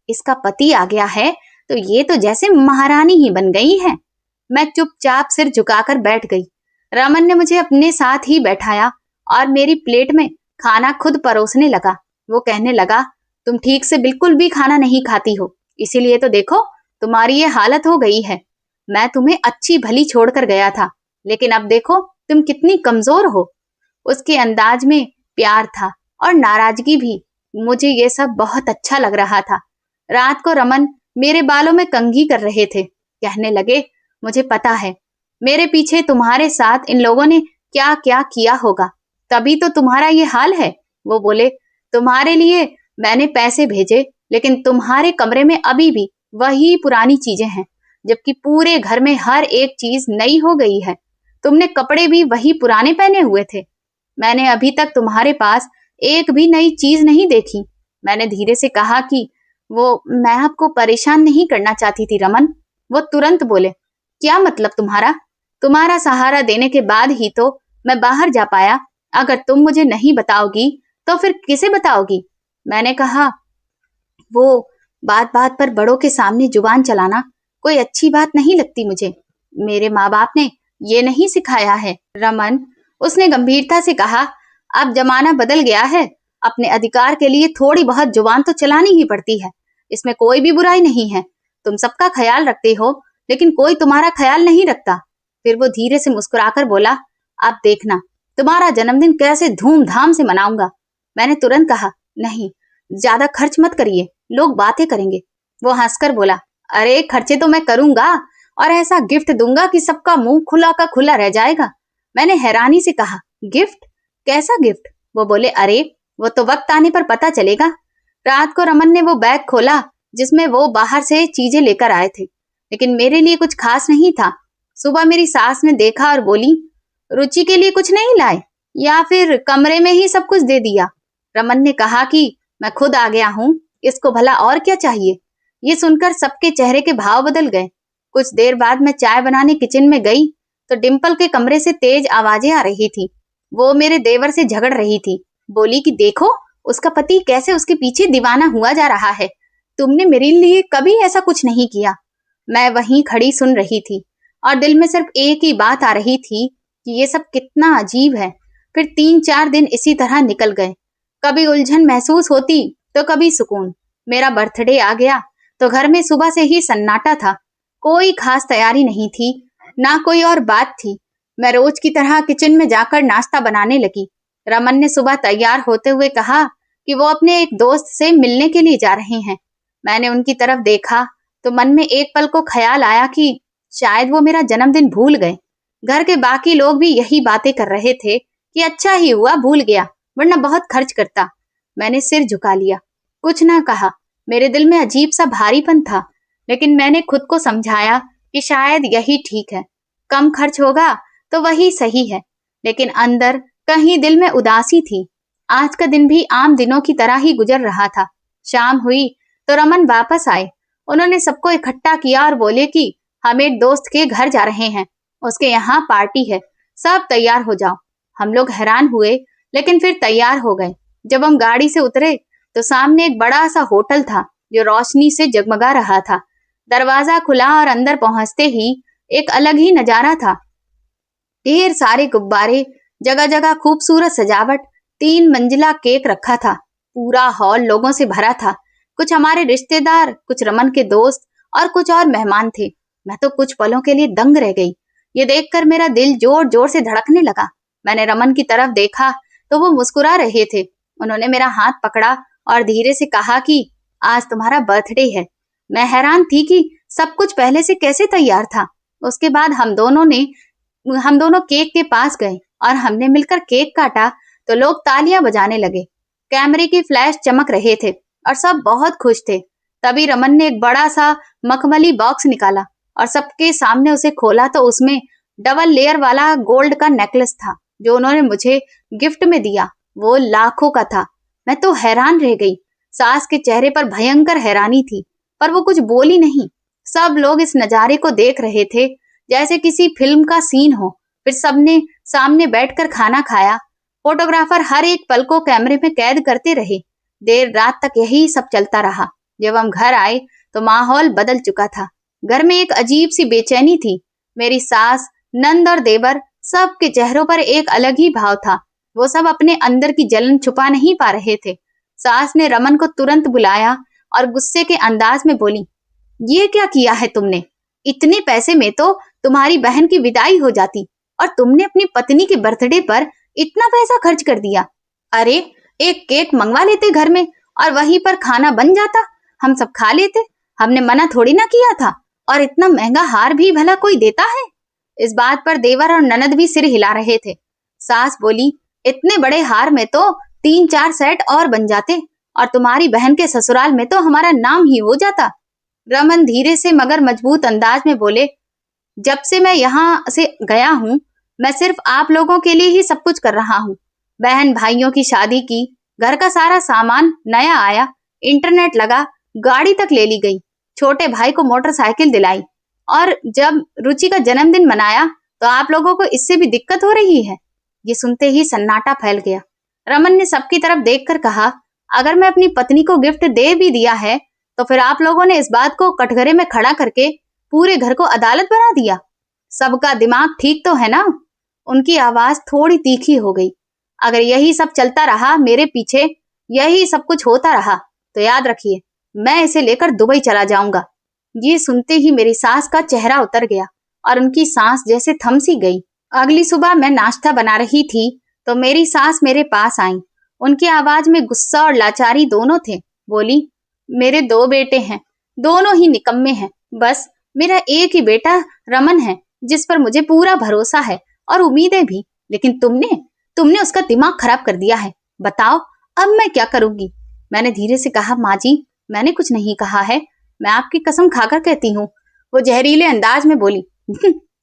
[SPEAKER 1] इसका पति आ गया है तो ये तो जैसे महारानी ही बन गई है। मैं चुपचाप सिर झुकाकर बैठ गई। रमन ने मुझे अपने साथ ही बैठाया और मेरी प्लेट में खाना खुद परोसने लगा। वो कहने लगा, तुम ठीक से बिल्कुल भी खाना नहीं खाती हो, इसीलिए तो देखो तुम्हारी ये हालत हो गई है। मैं तुम्हें अच्छी भली छोड़कर गया था, लेकिन अब देखो तुम कितनी कमजोर हो। उसके अंदाज में प्यार था और नाराजगी भी। मुझे ये सब बहुत अच्छा लग रहा था। रात को रमन मेरे बालों में कंघी कर रहे थे। कहने लगे, मुझे पता है मेरे पीछे तुम्हारे साथ इन लोगों ने क्या क्या किया होगा, तभी तो तुम्हारा ये हाल है। वो बोले, तुम्हारे लिए मैंने पैसे भेजे, लेकिन तुम्हारे कमरे में अभी भी वही पुरानी चीजें हैं, जबकि पूरे घर में हर एक चीज नई हो गई है। तुमने कपड़े भी वही पुराने पहने हुए थे। मैंने अभी तक तुम्हारे पास एक भी नई चीज नहीं देखी। मैंने धीरे से कहा कि मैं आपको परेशान नहीं करना चाहती थी रमन। वो तुरंत बोले, क्या मतलब तुम्हारा सहारा देने के बाद ही तो मैं बाहर जा पाया। अगर तुम मुझे नहीं बताओगी तो फिर किसे बताओगी? मैंने कहा, वो बात बात पर बड़ों के सामने जुबान चलाना कोई अच्छी बात नहीं लगती मुझे। मेरे माँ बाप ने ये नहीं सिखाया है। रमन, उसने गंभीरता से कहा, अब जमाना बदल गया है। अपने अधिकार के लिए थोड़ी बहुत जुबान तो चलानी ही पड़ती है। इसमें कोई भी बुराई नहीं है। तुम सबका ख्याल रखते हो, लेकिन कोई तुम्हारा ख्याल नहीं रखता। फिर वो धीरे से मुस्कुराकर बोला, अब देखना तुम्हारा जन्मदिन कैसे धूमधाम से मनाऊंगा। मैंने तुरंत कहा, नहीं, ज्यादा खर्च मत करिए, लोग बातें करेंगे। वो हंसकर बोला, अरे खर्चे तो मैं करूंगा, और ऐसा गिफ्ट दूंगा कि सबका मुंह खुला का खुला रह जाएगा। मैंने हैरानी से कहा, गिफ्ट? कैसा गिफ्ट? वो बोले, अरे वो तो वक्त आने पर पता चलेगा। रात को रमन ने वो बैग खोला जिसमें वो बाहर से चीजें लेकर आए थे, लेकिन मेरे लिए कुछ खास नहीं था। सुबह मेरी सास ने देखा और बोली, रुचि के लिए कुछ नहीं लाए या फिर कमरे में ही सब कुछ दे दिया? रमन ने कहा कि मैं खुद आ गया हूँ, इसको भला और क्या चाहिए। ये सुनकर सबके चेहरे के भाव बदल गए। कुछ देर बाद मैं चाय बनाने किचन में गई तो डिम्पल के कमरे से तेज आवाजें आ रही थी। वो मेरे देवर से झगड़ रही थी। बोली कि देखो उसका पति कैसे उसके पीछे दीवाना हुआ जा रहा है। तुमने मेरे लिए कभी ऐसा कुछ नहीं किया। मैं वहीं खड़ी सुन रही थी और दिल में सिर्फ एक ही बात आ रही थी कि ये सब कितना अजीब है। फिर 3-4 दिन इसी तरह निकल गए। कभी उलझन महसूस होती तो कभी सुकून। मेरा बर्थडे आ गया तो घर में सुबह से ही सन्नाटा था। कोई खास तैयारी नहीं थी, ना कोई और बात थी। मैं रोज की तरह किचन में जाकर नाश्ता बनाने लगी। रमन ने सुबह तैयार होते हुए कहा कि वो अपने एक दोस्त से मिलने के लिए जा रहे हैं। मैंने उनकी तरफ देखा तो मन में एक पल को ख्याल आया कि शायद वो मेरा जन्मदिन भूल गए। घर के बाकी लोग भी यही बातें कर रहे थे कि अच्छा ही हुआ भूल गया, वरना बहुत खर्च करता। मैंने सिर झुका लिया। कुछ ना कहा। मेरे दिल में अजीब सा भारीपन था, लेकिन मैंने खुद को समझाया कि शायद यही ठीक है। कम खर्च होगा तो वही सही है। लेकिन अंदर कहीं दिल में उदासी थी। आज का दिन भी आम दिनों की तरह ही गुजर रहा था। शाम हुई तो रमन वापस आए। उन्होंने सबको इकट्ठा किया और बोले कि हम एक दोस्त के घर जा रहे हैं, उसके यहाँ पार्टी है, सब तैयार हो जाओ। हम लोग हैरान हुए, लेकिन फिर तैयार हो गए। जब हम गाड़ी से उतरे तो सामने एक बड़ा सा होटल था जो रोशनी से जगमगा रहा था। दरवाजा खुला और अंदर पहुंचते ही एक अलग ही नजारा था। ढेर सारे गुब्बारे, जगह जगह खूबसूरत सजावट, 3 मंजिला केक रखा था। पूरा हॉल लोगों से भरा था। कुछ हमारे रिश्तेदार, कुछ रमन के दोस्त और कुछ और मेहमान थे। मैं तो कुछ पलों के लिए दंग रह गई। ये देखकर मेरा दिल जोर जोर से धड़कने लगा। मैंने रमन की तरफ देखा तो वो मुस्कुरा रहे थे। उन्होंने मेरा हाथ पकड़ा और धीरे से कहा कि आज तुम्हारा बर्थडे है। मैं हैरान थी कि सब कुछ पहले से कैसे तैयार था। उसके बाद हम दोनों केक के पास गए और हमने मिलकर केक काटा तो लोग तालियां बजाने लगे। कैमरे की फ्लैश चमक रहे थे और सब बहुत खुश थे। तभी रमन ने एक बड़ा सा मखमली बॉक्स निकाला और सबके सामने उसे खोला तो उसमें डबल लेयर वाला गोल्ड का नेकलेस था जो उन्होंने मुझे गिफ्ट में दिया। वो लाखों का था। मैं तो हैरान रह गई। सास के चेहरे पर भयंकर हैरानी थी, पर वो कुछ बोली नहीं। सब लोग इस नजारे को देख रहे थे जैसे किसी फिल्म का सीन हो। फिर सबने सामने बैठकर खाना खाया। फोटोग्राफर हर एक पल को कैमरे में कैद करते रहे। देर रात तक यही सब चलता रहा। जब हम घर आए तो माहौल बदल चुका था। घर में एक अजीब सी बेचैनी थी। मेरी सास, नंद और देवर, सबके चेहरों पर एक अलग ही भाव था। वो सब अपने अंदर की जलन छुपा नहीं पा रहे थे। सास ने रमन को तुरंत बुलाया और गुस्से के अंदाज में बोली, ये क्या किया है तुमने? इतने पैसे में तो तुम्हारी बहन की विदाई हो जाती और तुमने अपनी पत्नी के बर्थडे पर इतना पैसा खर्च कर दिया। अरे, एक केक मंगवा लेते घर में और वहीं पर खाना बन जाता, हम सब खा लेते। हमने मना थोड़ी ना किया था। और इतना महंगा हार भी भला कोई देता है? इस बात पर देवर और ननद भी सिर हिला रहे थे। सास बोली, इतने बड़े हार में तो 3-4 सेट और बन जाते और तुम्हारी बहन के ससुराल में तो हमारा नाम ही हो जाता। रमन धीरे से मगर मजबूत अंदाज में बोले, जब से मैं यहाँ से गया हूँ मैं सिर्फ आप लोगों के लिए ही सब कुछ कर रहा हूँ। बहन भाइयों की शादी की, घर का सारा सामान नया आया, इंटरनेट लगा, गाड़ी तक ले ली गई, छोटे भाई को मोटरसाइकिल दिलाई और जब रुचि का जन्मदिन मनाया तो आप लोगों को इससे भी दिक्कत हो रही है। ये सुनते ही सन्नाटा फैल गया। रमन ने सबकी तरफ देखकर कहा, अगर मैं अपनी पत्नी को गिफ्ट दे भी दिया है तो फिर आप लोगों ने इस बात को कटघरे में खड़ा करके पूरे घर को अदालत बना दिया। सबका दिमाग ठीक तो है ना? उनकी आवाज थोड़ी तीखी हो गई। अगर यही सब चलता रहा, मेरे पीछे यही सब कुछ होता रहा, तो याद रखिए मैं इसे लेकर दुबई चला जाऊंगा। ये सुनते ही मेरी सास का चेहरा उतर गया और उनकी सांस जैसे थम सी गई। अगली सुबह मैं नाश्ता बना रही थी तो मेरी सास मेरे पास आई। उनकी आवाज में गुस्सा और लाचारी दोनों थे। बोली, मेरे 2 बेटे हैं, दोनों ही निकम्मे हैं। बस मेरा एक ही बेटा रमन है जिस पर मुझे पूरा भरोसा है और उम्मीदें भी। लेकिन तुमने उसका दिमाग खराब कर दिया है। बताओ अब मैं क्या करूंगी? मैंने धीरे से कहा, माँ जी, मैंने कुछ नहीं कहा है, मैं आपकी कसम खाकर कहती हूँ। वो जहरीले अंदाज में बोली,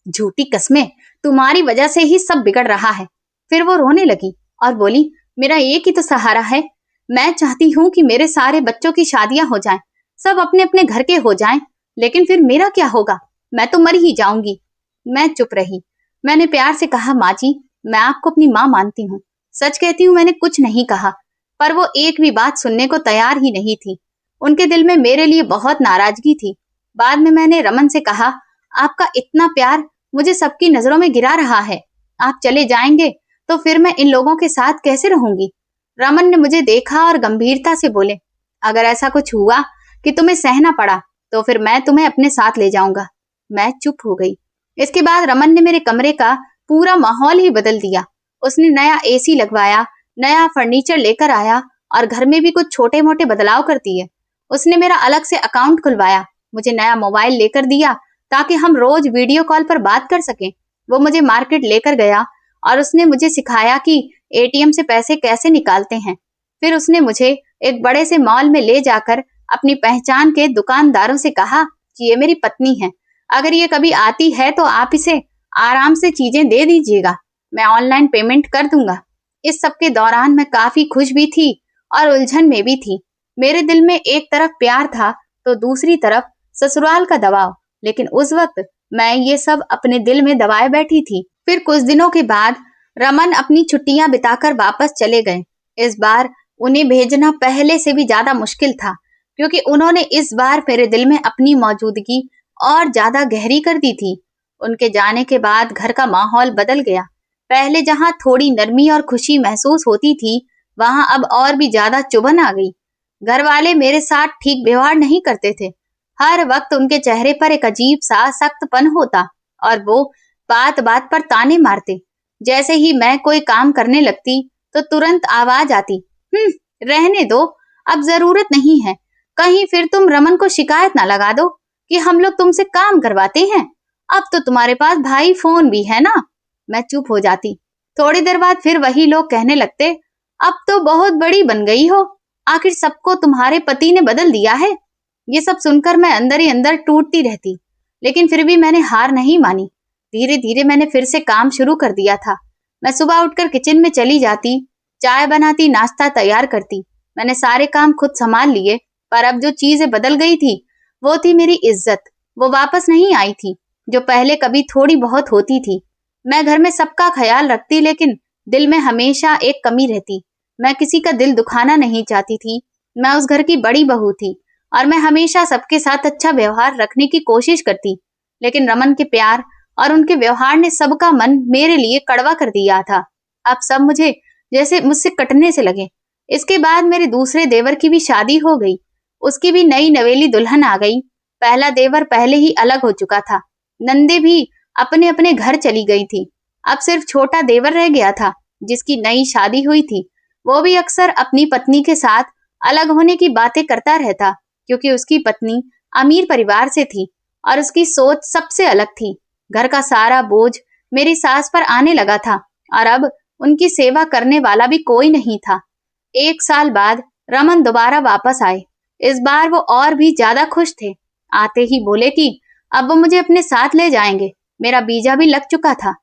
[SPEAKER 1] झूठी कस्में, तुम्हारी वजह से ही सब बिगड़ रहा है। फिर वो रोने लगी और बोली, मेरा एक ही तो सहारा है। मैं चाहती हूँ कि मेरे सारे बच्चों की शादियां हो जाएं, सब अपने अपने घर के हो जाएं, लेकिन फिर मेरा क्या होगा? मैं तो मर ही जाऊंगी। मैं चुप रही। मैंने प्यार से कहा, माँ जी, मैं आपको अपनी माँ मानती हूँ, सच कहती हूँ मैंने कुछ नहीं कहा। पर वो एक भी बात सुनने को तैयार ही नहीं थी। उनके दिल में मेरे लिए बहुत नाराजगी थी। बाद में मैंने रमन से कहा, आपका इतना प्यार मुझे सबकी नजरों में गिरा रहा है। आप चले जाएंगे तो फिर मैं इन लोगों के साथ कैसे रहूंगी? रमन ने मुझे देखा और गंभीरता से बोले, अगर ऐसा कुछ हुआ कि तुम्हें सहना पड़ा तो फिर मैं तुम्हें अपने साथ ले जाऊंगा। मैं चुप हो गई। इसके बाद रमन ने मेरे कमरे का पूरा माहौल ही बदल दिया। उसने नया एसी लगवाया, नया फर्नीचर लेकर आया और घर में भी कुछ छोटे मोटे बदलाव कर दिए। उसने मेरा अलग से अकाउंट खुलवाया, मुझे नया मोबाइल लेकर दिया ताकि हम रोज वीडियो कॉल पर बात कर सकें। वो मुझे मार्केट लेकर गया और उसने मुझे सिखाया कि एटीएम से पैसे कैसे निकालते हैं। फिर उसने मुझे एक बड़े से मॉल में ले जाकर अपनी पहचान के दुकानदारों से कहा कि ये मेरी पत्नी है, अगर ये कभी आती है तो आप इसे आराम से चीजें दे दीजिएगा, मैं ऑनलाइन पेमेंट कर दूंगा। इस सब के दौरान मैं काफी खुश भी थी और उलझन में भी थी। मेरे दिल में एक तरफ प्यार था तो दूसरी तरफ ससुराल का दबाव, लेकिन उस वक्त मैं ये सब अपने दिल में दबाए बैठी थी। फिर कुछ दिनों के बाद रमन अपनी छुट्टियां बिताकर वापस चले गए। इस बार उन्हें भेजना पहले से भी ज्यादा मुश्किल था, क्योंकि उन्होंने इस बार मेरे दिल में अपनी मौजूदगी और ज्यादा गहरी कर दी थी। उनके जाने के बाद घर का माहौल बदल गया। पहले जहां थोड़ी नरमी और खुशी महसूस होती थी, वहां अब और भी ज्यादा चुभन आ गई। घर वाले मेरे साथ ठीक व्यवहार नहीं करते थे। हर वक्त उनके चेहरे पर एक अजीब सा सख्तपन होता और वो बात बात पर ताने मारते। जैसे ही मैं कोई काम करने लगती तो तुरंत आवाज आती, रहने दो, अब जरूरत नहीं है। कहीं फिर तुम रमन को शिकायत ना लगा दो कि हम लोग तुमसे काम करवाते हैं। अब तो तुम्हारे पास भाई फोन भी है ना। मैं चुप हो जाती। थोड़ी देर बाद फिर वही लोग कहने लगते, अब तो बहुत बड़ी बन गई हो, आखिर सबको तुम्हारे पति ने बदल दिया है। ये सब सुनकर मैं अंदर ही अंदर टूटती रहती, लेकिन फिर भी मैंने हार नहीं मानी। धीरे धीरे मैंने फिर से काम शुरू कर दिया था। मैं सुबह उठकर किचन में चली जाती, चाय बनाती, नाश्ता तैयार करती। मैंने सारे काम खुद संभाल लिए, पर अब जो चीजें बदल गई थी वो थी मेरी इज्जत। वो वापस नहीं आई थी जो पहले कभी थोड़ी बहुत होती थी। मैं घर में सबका ख्याल रखती, लेकिन दिल में हमेशा एक कमी रहती। मैं किसी का दिल दुखाना नहीं चाहती थी। मैं उस घर की बड़ी बहू थी और मैं हमेशा सबके साथ अच्छा व्यवहार रखने की कोशिश करती, लेकिन रमन के प्यार और उनके व्यवहार ने सबका मन मेरे लिए कड़वा कर दिया था। अब सब मुझे जैसे मुझसे कटने से लगे। इसके बाद मेरे दूसरे देवर की भी शादी हो गई। उसकी भी नई नवेली दुल्हन आ गई। पहला देवर पहले ही अलग हो चुका था। नंदे भी अपने अपने घर चली गई थी। अब सिर्फ छोटा देवर रह गया था, जिसकी नई शादी हुई थी। वो भी अक्सर अपनी पत्नी के साथ अलग होने की बातें करता रहता, क्योंकि उसकी पत्नी अमीर परिवार से थी और उसकी सोच सबसे अलग थी। घर का सारा बोझ मेरी सास पर आने लगा था और अब उनकी सेवा करने वाला भी कोई नहीं था। 1 साल बाद रमन दोबारा वापस आए। इस बार वो और भी ज्यादा खुश थे। आते ही बोले कि अब वो मुझे अपने साथ ले जाएंगे। मेरा वीजा भी लग चुका था।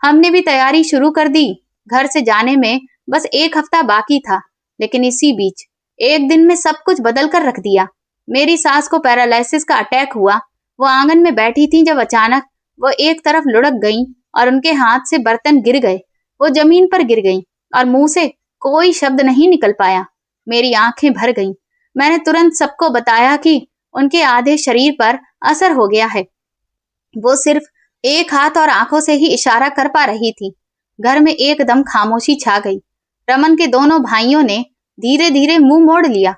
[SPEAKER 1] हमने भी तैयारी शुरू कर दी। घर से जाने में बस 1 हफ्ता बाकी था, लेकिन इसी बीच एक दिन में सब कुछ बदल कर रख दिया। मेरी सास को पैरालिसिस का अटैक हुआ। वो आंगन में बैठी थी जब अचानक वो एक तरफ लुढ़क गईं और उनके हाथ से बर्तन गिर गए। वो जमीन पर गिर गईं और मुंह से कोई शब्द नहीं निकल पाया। मेरी आंखें भर गईं। मैंने तुरंत सबको बताया कि उनके आधे शरीर पर असर हो गया है। वो सिर्फ एक हाथ और आंखों से ही इशारा कर पा रही थी। घर में एकदम खामोशी छा गई। रमन के दोनों भाइयों ने धीरे धीरे मुंह मोड़ लिया।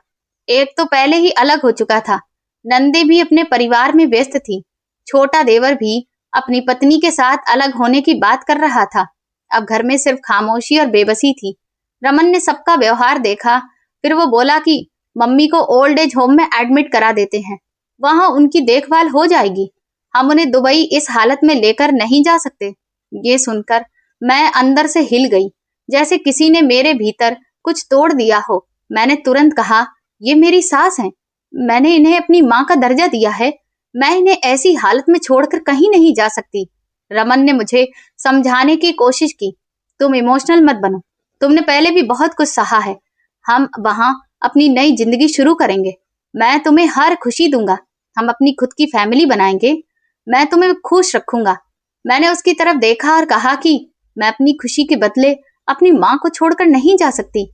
[SPEAKER 1] एक तो पहले ही अलग हो चुका था। नंदे भी अपने परिवार में व्यस्त थी। छोटा देवर भी अपनी पत्नी के साथ अलग होने की बात कर रहा था। अब घर में सिर्फ खामोशी और बेबसी थी। रमन ने सबका व्यवहार देखा। फिर वो बोला कि मम्मी को ओल्ड एज होम में एडमिट करा देते हैं, वहां उनकी देखभाल हो जाएगी। हम उन्हें दुबई इस हालत में लेकर नहीं जा सकते। ये सुनकर मैं अंदर से हिल गई, जैसे किसी ने मेरे भीतर कुछ तोड़ दिया हो। मैंने तुरंत कहा, ये मेरी सास हैं। मैंने इन्हें अपनी माँ का दर्जा दिया है। मैं इन्हें ऐसी हालत में छोड़कर कहीं नहीं जा सकती। रमन ने मुझे समझाने की कोशिश की, तुम इमोशनल मत बनो, तुमने पहले भी बहुत कुछ सहा है। हम वहां अपनी नई जिंदगी शुरू करेंगे। मैं तुम्हें हर खुशी दूंगा। हम अपनी खुद की फैमिली बनाएंगे। मैं तुम्हें खुश रखूंगा। मैंने उसकी तरफ देखा और कहा कि मैं अपनी खुशी के बदले अपनी माँ को छोड़कर नहीं जा सकती।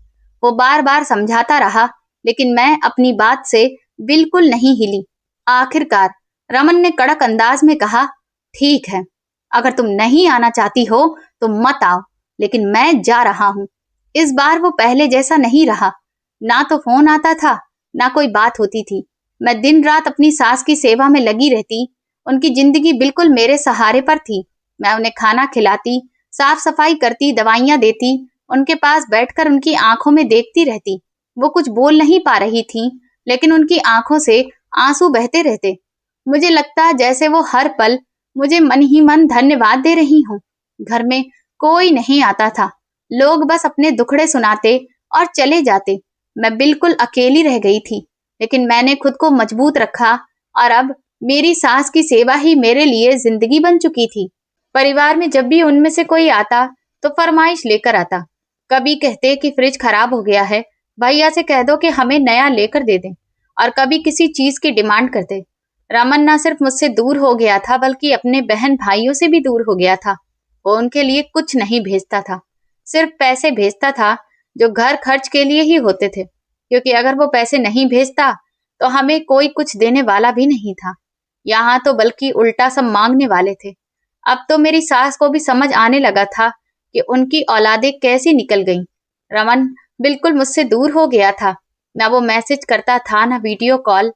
[SPEAKER 1] वो बार बार समझाता रहा, लेकिन मैं अपनी बात से बिल्कुल नहीं हिली। आखिरकार रमन ने कड़क अंदाज में कहा, ठीक है, अगर तुम नहीं आना चाहती हो तो मत आओ, लेकिन मैं जा रहा हूँ। इस बार वो पहले जैसा नहीं रहा। ना तो फोन आता था, ना कोई बात होती थी। मैं दिन रात अपनी सास की सेवा में लगी रहती। उनकी जिंदगी बिल्कुल मेरे सहारे पर थी। मैं उन्हें खाना खिलाती, साफ सफाई करती, दवाइयां देती, उनके पास बैठकर उनकी आंखों में देखती रहती। वो कुछ बोल नहीं पा रही थी, लेकिन उनकी आंखों से आंसू बहते रहते। मुझे लगता जैसे वो हर पल मुझे मन ही मन धन्यवाद दे रही हूँ। घर में कोई नहीं आता था। लोग बस अपने दुखड़े सुनाते और चले जाते। मैं बिल्कुल अकेली रह गई थी, लेकिन मैंने खुद को मजबूत रखा और अब मेरी सास की सेवा ही मेरे लिए जिंदगी बन चुकी थी। परिवार में जब भी उनमें से कोई आता तो फरमाइश लेकर आता। कभी कहते कि फ्रिज खराब हो गया है, भैया से कह दो कि हमें नया लेकर दे दें, और कभी किसी चीज की डिमांड करते। रमन ना सिर्फ मुझसे दूर हो गया था बल्कि अपने बहन भाइयों से भी दूर हो गया था। वो उनके लिए कुछ नहीं भेजता था, सिर्फ पैसे भेजता था जो घर खर्च के लिए ही होते थे, क्योंकि अगर वो पैसे नहीं भेजता तो हमें कोई कुछ देने वाला भी नहीं था। यहाँ तो बल्कि उल्टा सब मांगने वाले थे। अब तो मेरी सास को भी समझ आने लगा था कि उनकी औलादें कैसी निकल गईं। रमन बिल्कुल मुझसे दूर हो गया था, ना वो मैसेज करता था ना वीडियो कॉल।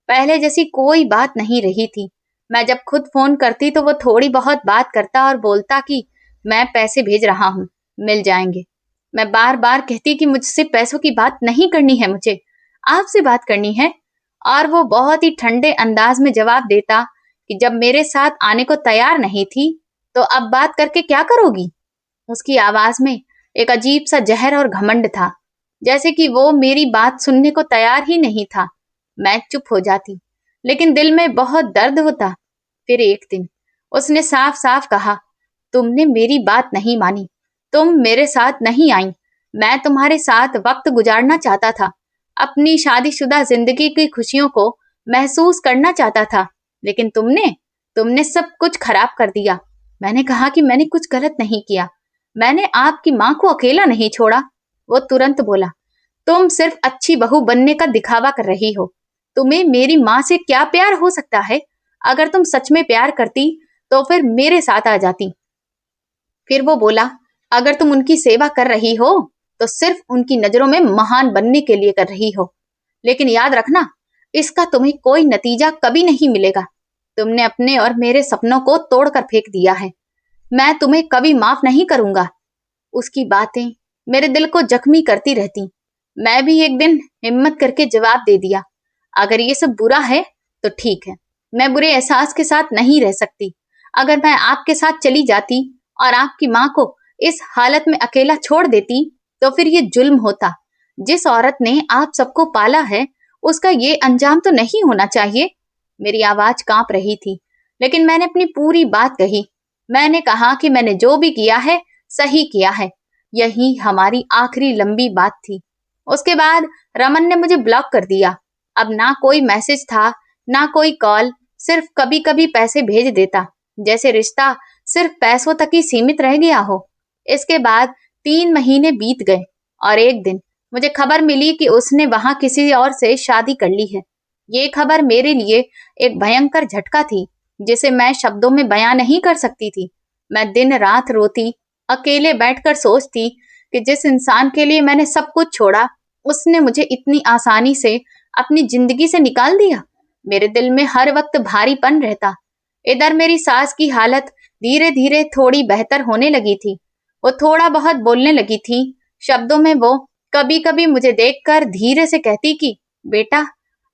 [SPEAKER 1] पहले जैसी कोई बात नहीं रही थी। मैं जब खुद फोन करती तो वो थोड़ी बहुत बात करता और बोलता कि मैं पैसे भेज रहा हूँ, मिल जाएंगे। मैं बार बार कहती कि मुझसे पैसों की बात नहीं करनी है, मुझे आपसे बात करनी है। और वो बहुत ही ठंडे अंदाज में जवाब देता कि जब मेरे साथ आने को तैयार नहीं थी तो अब बात करके क्या करोगी। उसकी आवाज में एक अजीब सा जहर और घमंड था, जैसे कि वो मेरी बात सुनने को तैयार ही नहीं था। मैं चुप हो जाती, लेकिन दिल में बहुत दर्द होता। फिर एक दिन उसने साफ साफ कहा, तुमने मेरी बात नहीं मानी, तुम मेरे साथ नहीं आई। मैं तुम्हारे साथ वक्त गुजारना चाहता था, अपनी शादीशुदा जिंदगी की खुशियों को महसूस करना चाहता था, लेकिन तुमने सब कुछ खराब कर दिया। मैंने कहा कि मैंने कुछ गलत नहीं किया, मैंने आपकी माँ को अकेला नहीं छोड़ा। वो तुरंत बोला, तुम सिर्फ अच्छी बहू बनने का दिखावा कर रही हो। तुम्हें मेरी माँ से क्या प्यार हो सकता है? अगर तुम सच में प्यार करती तो फिर मेरे साथ आ जाती। फिर वो बोला, अगर तुम उनकी सेवा कर रही हो तो सिर्फ उनकी नजरों में महान बनने के लिए कर रही हो, लेकिन याद रखना, इसका तुम्हें कोई नतीजा कभी नहीं मिलेगा। तुमने अपने और मेरे सपनों को तोड़कर फेंक दिया है। मैं तुम्हें कभी माफ नहीं करूंगा। उसकी बातें मेरे दिल को जख्मी करती रहती। मैं भी एक दिन हिम्मत करके जवाब दे दिया, अगर ये सब बुरा है तो ठीक है, मैं बुरे एहसास के साथ नहीं रह सकती। अगर मैं आपके साथ चली जाती और आपकी माँ को इस हालत में अकेला छोड़ देती तो फिर ये जुल्म होता। जिस औरत ने आप सबको पाला है उसका ये अंजाम तो नहीं होना चाहिए। मेरी आवाज कांप रही थी, लेकिन मैंने अपनी पूरी बात कही। मैंने कहा कि मैंने जो भी किया है सही किया है। यही हमारी आखिरी लंबी बात थी। उसके बाद रमन ने मुझे ब्लॉक कर दिया। अब ना कोई मैसेज था, ना कोई कॉल, सिर्फ कभी कभी पैसे भेज देता, जैसे रिश्ता सिर्फ पैसों तक ही सीमित रह गया हो। इसके बाद 3 महीने बीत गए और एक दिन मुझे खबर मिली कि उसने वहां किसी और से शादी कर ली है। ये खबर मेरे लिए एक भयंकर झटका थी, जिसे मैं शब्दों में बयां नहीं कर सकती थी। मैं दिन रात रोती, अकेले बैठकर सोचती कि जिस इंसान के लिए मैंने सब कुछ छोड़ा, उसने मुझे इतनी आसानी से अपनी जिंदगी से निकाल दिया। मेरे दिल में हर वक्त भारीपन रहता। इधर मेरी सास की हालत धीरे धीरे थोड़ी बेहतर होने लगी थी। वो थोड़ा बहुत बोलने लगी थी। शब्दों में वो कभी कभी मुझे देखकर धीरे से कहती कि बेटा,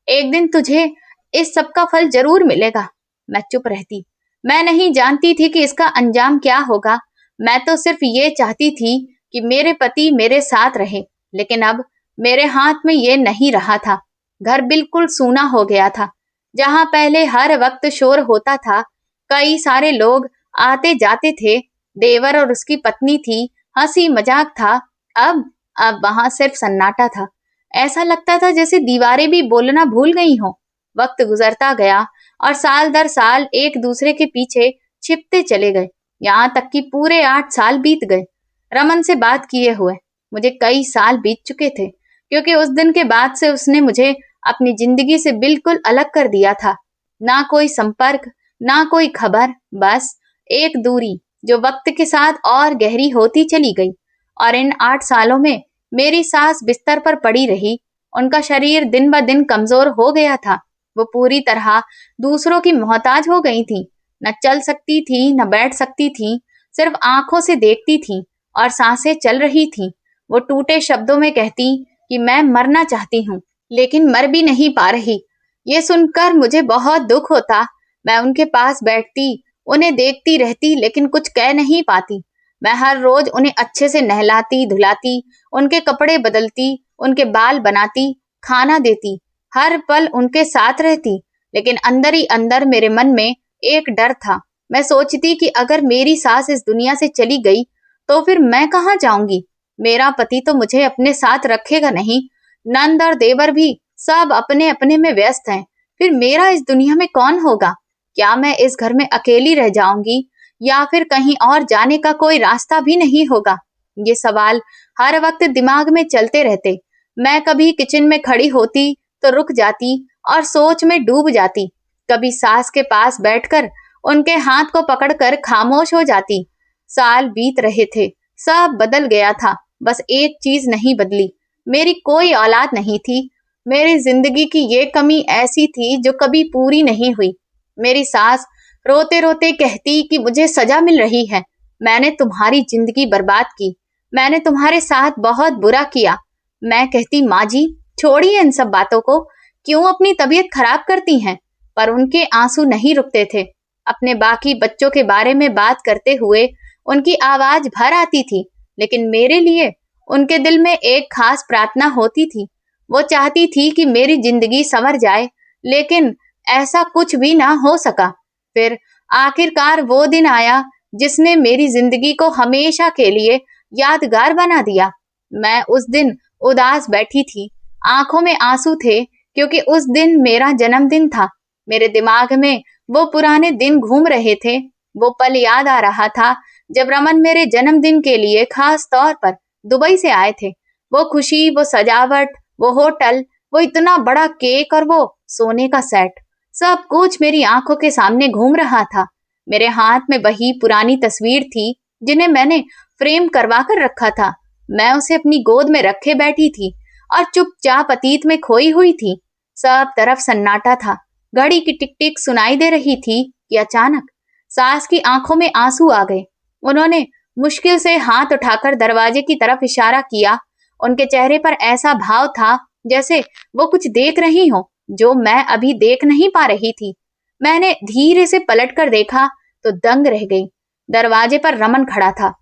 [SPEAKER 1] एक दिन तुझे इस सब का फल जरूर मिलेगा। मैं चुप रहती। मैं नहीं जानती थी कि इसका अंजाम क्या होगा। मैं तो सिर्फ ये चाहती थी कि मेरे पति मेरे साथ रहे, लेकिन अब मेरे हाथ में ये नहीं रहा था। घर बिल्कुल सूना हो गया था। जहां पहले हर वक्त शोर होता था, कई सारे लोग आते जाते थे, देवर और उसकी पत्नी थी, हंसी मजाक था, अब वहां सिर्फ सन्नाटा था। ऐसा लगता था जैसे दीवारें भी बोलना भूल गई हों। वक्त गुजरता गया और साल दर साल एक दूसरे के पीछे छिपते चले गए, यहाँ तक कि पूरे 8 साल बीत गए। रमन से बात किए हुए मुझे कई साल बीत चुके थे, क्योंकि उस दिन के बाद से उसने मुझे अपनी जिंदगी से बिल्कुल अलग कर दिया था। ना कोई संपर्क, ना कोई खबर, बस एक दूरी जो वक्त के साथ और गहरी होती चली गई। और इन 8 सालों में मेरी सास बिस्तर पर पड़ी रही। उनका शरीर दिन ब दिन कमजोर हो गया था। वो पूरी तरह दूसरों की मोहताज हो गई थी। न चल सकती थी, न बैठ सकती थी, सिर्फ आंखों से देखती थी और सांसें चल रही थी। वो टूटे शब्दों में कहती कि मैं मरना चाहती हूँ, लेकिन मर भी नहीं पा रही। ये सुनकर मुझे बहुत दुख होता। मैं उनके पास बैठती, उन्हें देखती रहती, लेकिन कुछ कह नहीं पाती। मैं हर रोज उन्हें अच्छे से नहलाती धुलाती, उनके कपड़े बदलती, उनके बाल बनाती, खाना देती, हर पल उनके साथ रहती। लेकिन अंदर ही अंदर मेरे मन में एक डर था। मैं सोचती कि अगर मेरी सास इस दुनिया से चली गई तो फिर मैं कहाँ जाऊंगी। मेरा पति तो मुझे अपने साथ रखेगा नहीं, नंद और देवर भी सब अपने अपने में व्यस्त हैं। फिर मेरा इस दुनिया में कौन होगा? क्या मैं इस घर में अकेली रह जाऊंगी या फिर कहीं और जाने का कोई रास्ता भी नहीं होगा? ये सवाल हर वक्त दिमाग में चलते रहते। मैं कभी किचन में खड़ी होती तो रुक जाती और सोच में डूब जाती। कभी सास के पास बैठकर उनके हाथ को पकड़कर खामोश हो जाती। साल बीत रहे थे, सब बदल गया था, बस एक चीज नहीं बदली। मेरी कोई औलाद नहीं थी। मेरी जिंदगी की ये कमी ऐसी थी जो कभी पूरी नहीं हुई। मेरी सास रोते रोते कहती कि मुझे सजा मिल रही है। मैंने तुम्हारी जिंदगी बर्बाद की, मैंने तुम्हारे साथ बहुत बुरा किया। मैं कहती, माँ जी छोड़िए इन सब बातों को, क्यों अपनी तबीयत खराब करती हैं? पर उनके आंसू नहीं रुकते थे। अपने बाकी बच्चों के बारे में बात करते हुए उनकी आवाज भर आती थी, लेकिन मेरे लिए उनके दिल में एक खास प्रार्थना होती थी। वो चाहती थी कि मेरी जिंदगी संवर जाए, लेकिन ऐसा कुछ भी ना हो सका। फिर आखिरकार वो दिन आया जिसने मेरी जिंदगी को हमेशा के लिए यादगार बना दिया। मैं उस दिन उदास बैठी थी, आंखों में आंसू थे, क्योंकि उस दिन मेरा जन्मदिन था। मेरे दिमाग में वो पुराने दिन घूम रहे थे। वो पल याद आ रहा था जब रमन मेरे जन्मदिन के लिए खास तौर पर दुबई से आए थे। वो खुशी, वो सजावट, वो होटल, वो इतना बड़ा केक और वो सोने का सेट, सब कुछ मेरी आंखों के सामने घूम रहा था। मेरे हाथ में वही पुरानी तस्वीर थी जिन्हें मैंने फ्रेम करवा कर रखा था। मैं उसे अपनी गोद में रखे बैठी थी और चुपचाप अतीत में खोई हुई थी। सब तरफ सन्नाटा था, घड़ी की टिक टिक सुनाई दे रही थी कि अचानक सास की आंखों में आंसू आ गए। उन्होंने मुश्किल से हाथ उठाकर दरवाजे की तरफ इशारा किया। उनके चेहरे पर ऐसा भाव था जैसे वो कुछ देख रही हो जो मैं अभी देख नहीं पा रही थी। मैंने धीरे से पलटकर देखा तो दंग रह गई। दरवाजे पर रमन खड़ा था,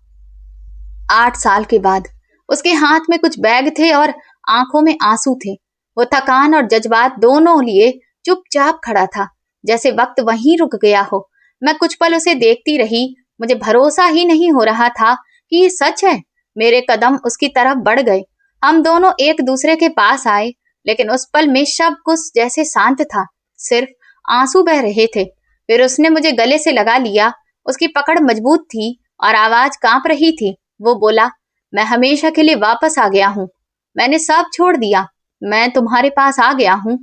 [SPEAKER 1] 8 साल के बाद। उसके हाथ में कुछ बैग थे और आंखों में आंसू थे। वो थकान और जज्बात दोनों लिए चुपचाप खड़ा था, जैसे वक्त वहीं रुक गया हो। मैं कुछ पल उसे देखती रही। मुझे भरोसा ही नहीं हो रहा था कि ये सच है। मेरे कदम उसकी तरफ बढ़ गए। हम दोनों एक दूसरे के पास आए, लेकिन उस पल में सब कुछ जैसे शांत था, सिर्फ आंसू बह रहे थे। फिर उसने मुझे गले से लगा लिया। उसकी पकड़ मजबूत थी और आवाज कांप रही थी। वो बोला, मैं हमेशा के लिए वापस आ गया हूँ। मैंने सब छोड़ दिया। मैं तुम्हारे पास आ गया हूँ।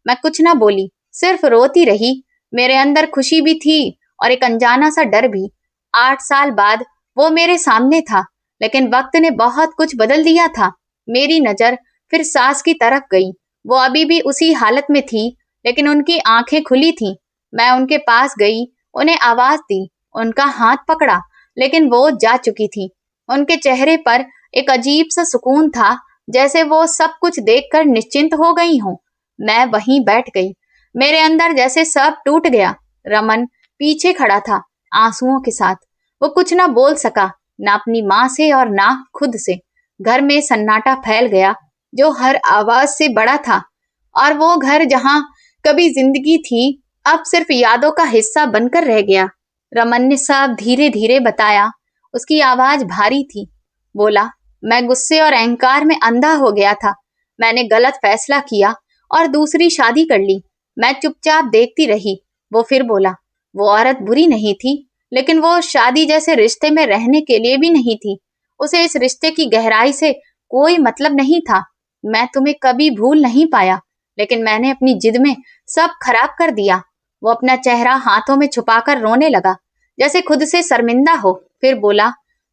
[SPEAKER 1] मैं कुछ ना बोली, सिर्फ रोती रही। मेरे अंदर खुशी भी थी और एक अनजाना सा डर भी। 8 साल बाद वो मेरे सामने था, लेकिन वक्त ने बहुत कुछ बदल दिया था। मेरी नजर फिर सास की तरफ गई। वो अभी भी उसी हालत में थी, लेकिन उनकी आंखें खुली थीं। मैं उनके पास गई, उन्हें आवाज दी, उनका हाथ पकड़ा, लेकिन वो जा चुकी थी। उनके चेहरे पर एक अजीब सा सुकून था, जैसे वो सब कुछ देखकर निश्चिंत हो गई हों। मैं वहीं बैठ गई। मेरे अंदर जैसे सब टूट गया। रमन पीछे खड़ा था, आंसुओं के साथ। वो कुछ ना बोल सका, ना अपनी माँ से और ना खुद से। घर में सन्नाटा फैल गया जो हर आवाज से बड़ा था, और वो घर जहां कभी जिंदगी थी अब सिर्फ यादों का हिस्सा बनकर रह गया। रमन ने सब धीरे धीरे बताया। उसकी आवाज भारी थी। बोला, मैं गुस्से और अहंकार में अंधा हो गया था। मैंने गलत फैसला किया और दूसरी शादी कर ली। मैं चुपचाप देखती रही। वो फिर बोला, वो औरत बुरी नहीं थी, लेकिन वो शादी जैसे रिश्ते में रहने के लिए भी नहीं थी। उसे इस रिश्ते की गहराई से कोई मतलब नहीं था। मैं तुम्हें कभी भूल नहीं पाया, लेकिन मैंने अपनी जिद में सब खराब कर दिया। वो अपना चेहरा हाथों में छुपाकर रोने लगा, जैसे खुद से शर्मिंदा हो। फिर बोला,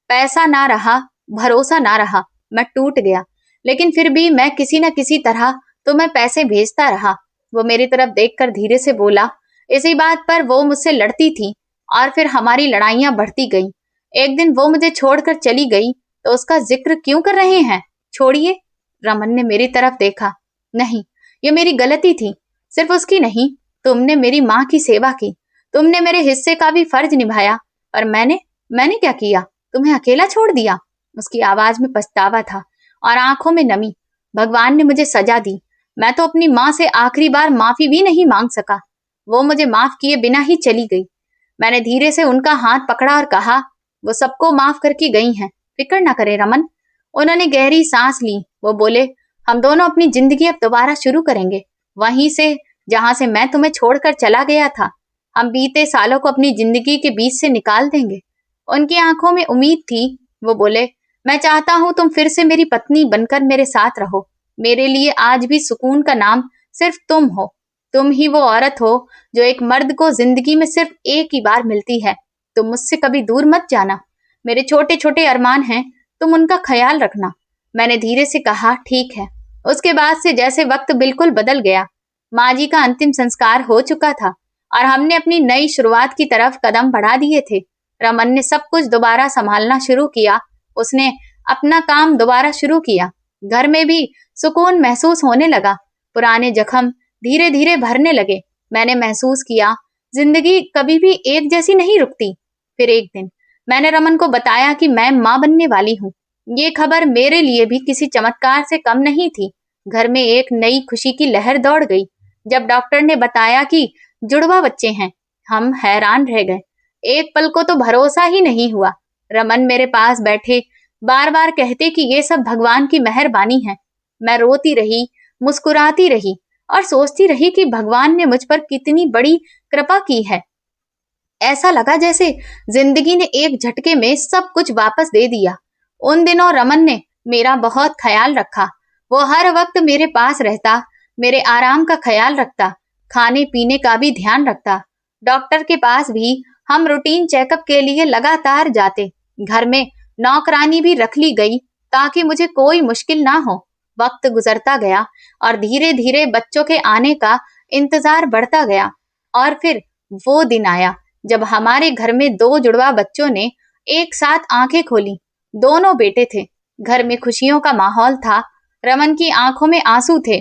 [SPEAKER 1] पैसा ना रहा, भरोसा ना रहा, मैं टूट गया। लेकिन फिर भी मैं किसी न किसी तरह तुम्हें पैसे भेजता रहा। वो मेरी तरफ देखकर धीरे से बोला। इसी बात पर वो मुझसे लड़ती थी और फिर हमारी लड़ाइयां बढ़ती गईं। एक दिन वो मुझे छोड़कर चली गई तो उसका जिक्र क्यों कर रहे हैं? छोड़िए। रमन ने मेरी तरफ देखा। नहीं, ये मेरी गलती थी। सिर्फ उसकी नहीं, तुमने मेरी माँ की सेवा की, तुमने मेरे हिस्से का भी फर्ज निभाया। और मैंने क्या किया? तुम्हें अकेला छोड़ दिया। उसकी आवाज में पछतावा था और आंखों में नमी। भगवान ने मुझे सजा दी। मैं तो अपनी माँ से आखिरी बार माफी भी नहीं मांग सका। वो मुझे माफ किए बिना ही चली गई। मैंने धीरे से उनका हाथ पकड़ा और कहा, वो सबको माफ करके गई हैं, फिक्र ना करे रमन। उन्होंने गहरी सांस ली। वो बोले, हम दोनों अपनी जिंदगी अब दोबारा शुरू करेंगे, वहीं से जहां से मैं तुम्हें छोड़कर चला गया था। हम बीते सालों को अपनी जिंदगी के बीच से निकाल देंगे। उनकी आंखों में उम्मीद थी। वो बोले, मैं चाहता हूं तुम फिर से मेरी पत्नी बनकर मेरे साथ रहो। मेरे लिए आज भी सुकून का नाम सिर्फ तुम हो। तुम ही वो औरत हो जो एक मर्द को जिंदगी में सिर्फ एक ही बार मिलती है। तुम मुझसे कभी दूर मत जाना। मेरे छोटे छोटे अरमान हैं, तुम उनका ख्याल रखना। मैंने धीरे से कहा, ठीक है। उसके बाद से जैसे वक्त बिल्कुल बदल गया। माँ जी का अंतिम संस्कार हो चुका था और हमने अपनी नई शुरुआत की तरफ कदम बढ़ा दिए थे। रमन ने सब कुछ दोबारा संभालना शुरू किया। उसने अपना काम दोबारा शुरू किया। घर में भी सुकून महसूस होने लगा। पुराने जख्म धीरे धीरे भरने लगे। मैंने महसूस किया जिंदगी कभी भी एक जैसी नहीं रुकती। फिर एक दिन मैंने रमन को बताया कि मैं माँ बनने वाली हूँ। ये खबर मेरे लिए भी किसी चमत्कार से कम नहीं थी। घर में एक नई खुशी की लहर दौड़ गई। जब डॉक्टर ने बताया कि जुड़वा बच्चे हैं, हम हैरान रह गए। एक पल को तो भरोसा ही नहीं हुआ। रमन मेरे पास बैठे बार बार कहते कि ये सब भगवान की मेहरबानी है। मैं रोती रही, मुस्कुराती रही और सोचती रही कि भगवान ने मुझ पर कितनी बड़ी कृपा की है। ऐसा लगा जैसे जिंदगी ने एक झटके में सब कुछ वापस दे दिया। उन दिनों रमन ने मेरा बहुत ख्याल रखा। वो हर वक्त मेरे पास रहता, मेरे आराम का ख्याल रखता, खाने पीने का भी ध्यान रखता। डॉक्टर के पास भी हम रूटीन चेकअप के लिए लगातार जाते। घर में नौकरानी भी रख ली गई ताकि मुझे कोई मुश्किल ना हो। वक्त गुजरता गया और धीरे धीरे बच्चों के आने का इंतजार बढ़ता गया। और फिर वो दिन आया जब हमारे घर में 2 जुड़वा बच्चों ने एक साथ आंखें खोली। दोनों बेटे थे। घर में खुशियों का माहौल था। रमन की आंखों में आंसू थे।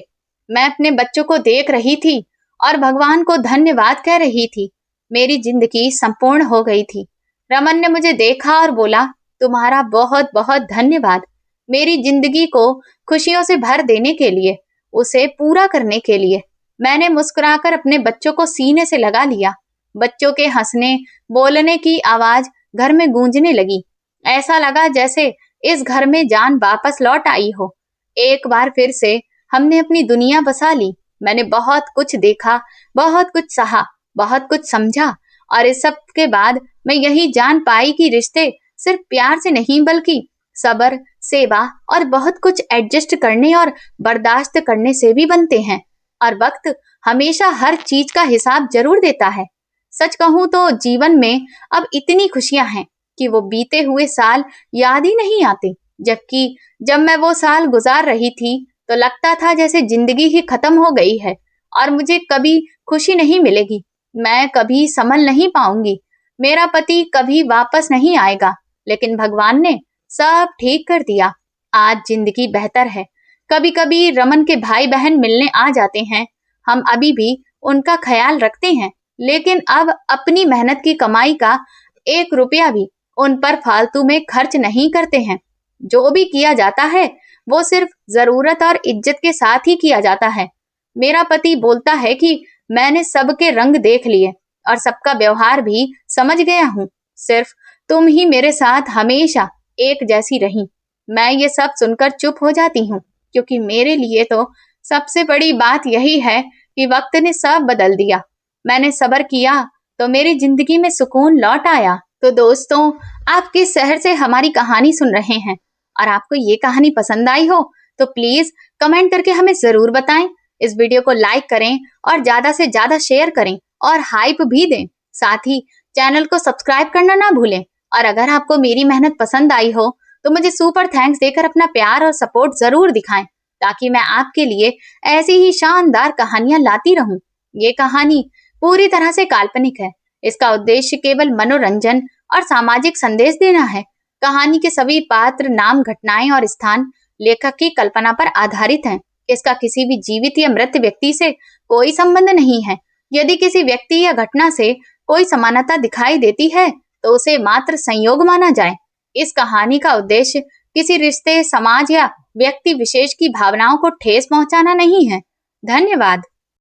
[SPEAKER 1] मैं अपने बच्चों को देख रही थी और भगवान को धन्यवाद कह रही थी। मेरी जिंदगी संपूर्ण हो गई थी। रमन ने मुझे देखा और बोला, तुम्हारा बहुत बहुत धन्यवाद। मेरी जिंदगी को खुशियों से भर देने के लिए, उसे पूरा करने के लिए। मैंने मुस्कुराकर अपने बच्चों को सीने से लगा लिया। बच्चों के हंसने बोलने की आवाज घर में गूंजने लगी। ऐसा लगा जैसे इस घर में जान वापस लौट आई हो। एक बार फिर से हमने अपनी दुनिया बसा ली। मैंने बहुत कुछ देखा, बहुत कुछ सहा, बहुत कुछ समझा और इस सब के बाद मैं यही जान पाई कि रिश्ते सिर्फ प्यार से नहीं बल्कि सब्र, सेवा और बहुत कुछ एडजस्ट करने और बर्दाश्त करने से भी बनते हैं। और वक्त हमेशा हर चीज का हिसाब जरूर देता है। सच कहूं तो जीवन में अब इतनी खुशियां हैं कि वो बीते हुए साल याद ही नहीं आते। जबकि जब मैं वो साल गुजार रही थी तो लगता था जैसे जिंदगी ही खत्म हो गई है और मुझे कभी खुशी नहीं मिलेगी। मैं कभी संभल नहीं पाऊंगी। मेरा पति कभी वापस नहीं आएगा। लेकिन भगवान ने सब ठीक कर दिया। आज जिंदगी बेहतर है। कभी कभी रमन के भाई बहन मिलने आ जाते हैं। हम अभी भी उनका ख्याल रखते हैं, लेकिन अब अपनी मेहनत की कमाई का 1 रुपया भी उन पर फालतू में खर्च नहीं करते हैं। जो भी किया जाता है वो सिर्फ जरूरत और इज्जत के साथ ही किया जाता है। मेरा पति बोलता है कि मैंने सबके रंग देख लिए और सबका व्यवहार भी समझ गया हूँ। सिर्फ तुम ही मेरे साथ हमेशा एक जैसी रही। मैं ये सब सुनकर चुप हो जाती हूँ, क्योंकि मेरे लिए तो सबसे बड़ी बात यही है कि वक्त ने सब बदल दिया। मैंने सब्र किया तो मेरी जिंदगी में सुकून लौट आया। तो दोस्तों, आप किस शहर से हमारी कहानी सुन रहे हैं और आपको ये कहानी पसंद आई हो तो प्लीज कमेंट करके हमें जरूर बताएं। इस वीडियो को लाइक करें और ज्यादा से ज्यादा शेयर करें और हाइप भी दें। साथ ही चैनल को सब्सक्राइब करना ना भूलें। और अगर आपको मेरी मेहनत पसंद आई हो तो मुझे सुपर थैंक्स देकर अपना प्यार और सपोर्ट जरूर दिखाएं, ताकि मैं आपके लिए ऐसी ही शानदार कहानियां लाती रहूं। ये कहानी पूरी तरह से काल्पनिक है। इसका उद्देश्य केवल मनोरंजन और सामाजिक संदेश देना है। कहानी के सभी पात्र, नाम, घटनाएं और स्थान लेखक की कल्पना पर आधारित हैं। इसका किसी भी जीवित या मृत व्यक्ति से कोई संबंध नहीं है। यदि किसी व्यक्ति या घटना से कोई समानता दिखाई देती है तो उसे मात्र संयोग माना जाए। इस कहानी का उद्देश्य किसी रिश्ते, समाज या व्यक्ति विशेष की भावनाओं को ठेस पहुंचाना नहीं है। धन्यवाद।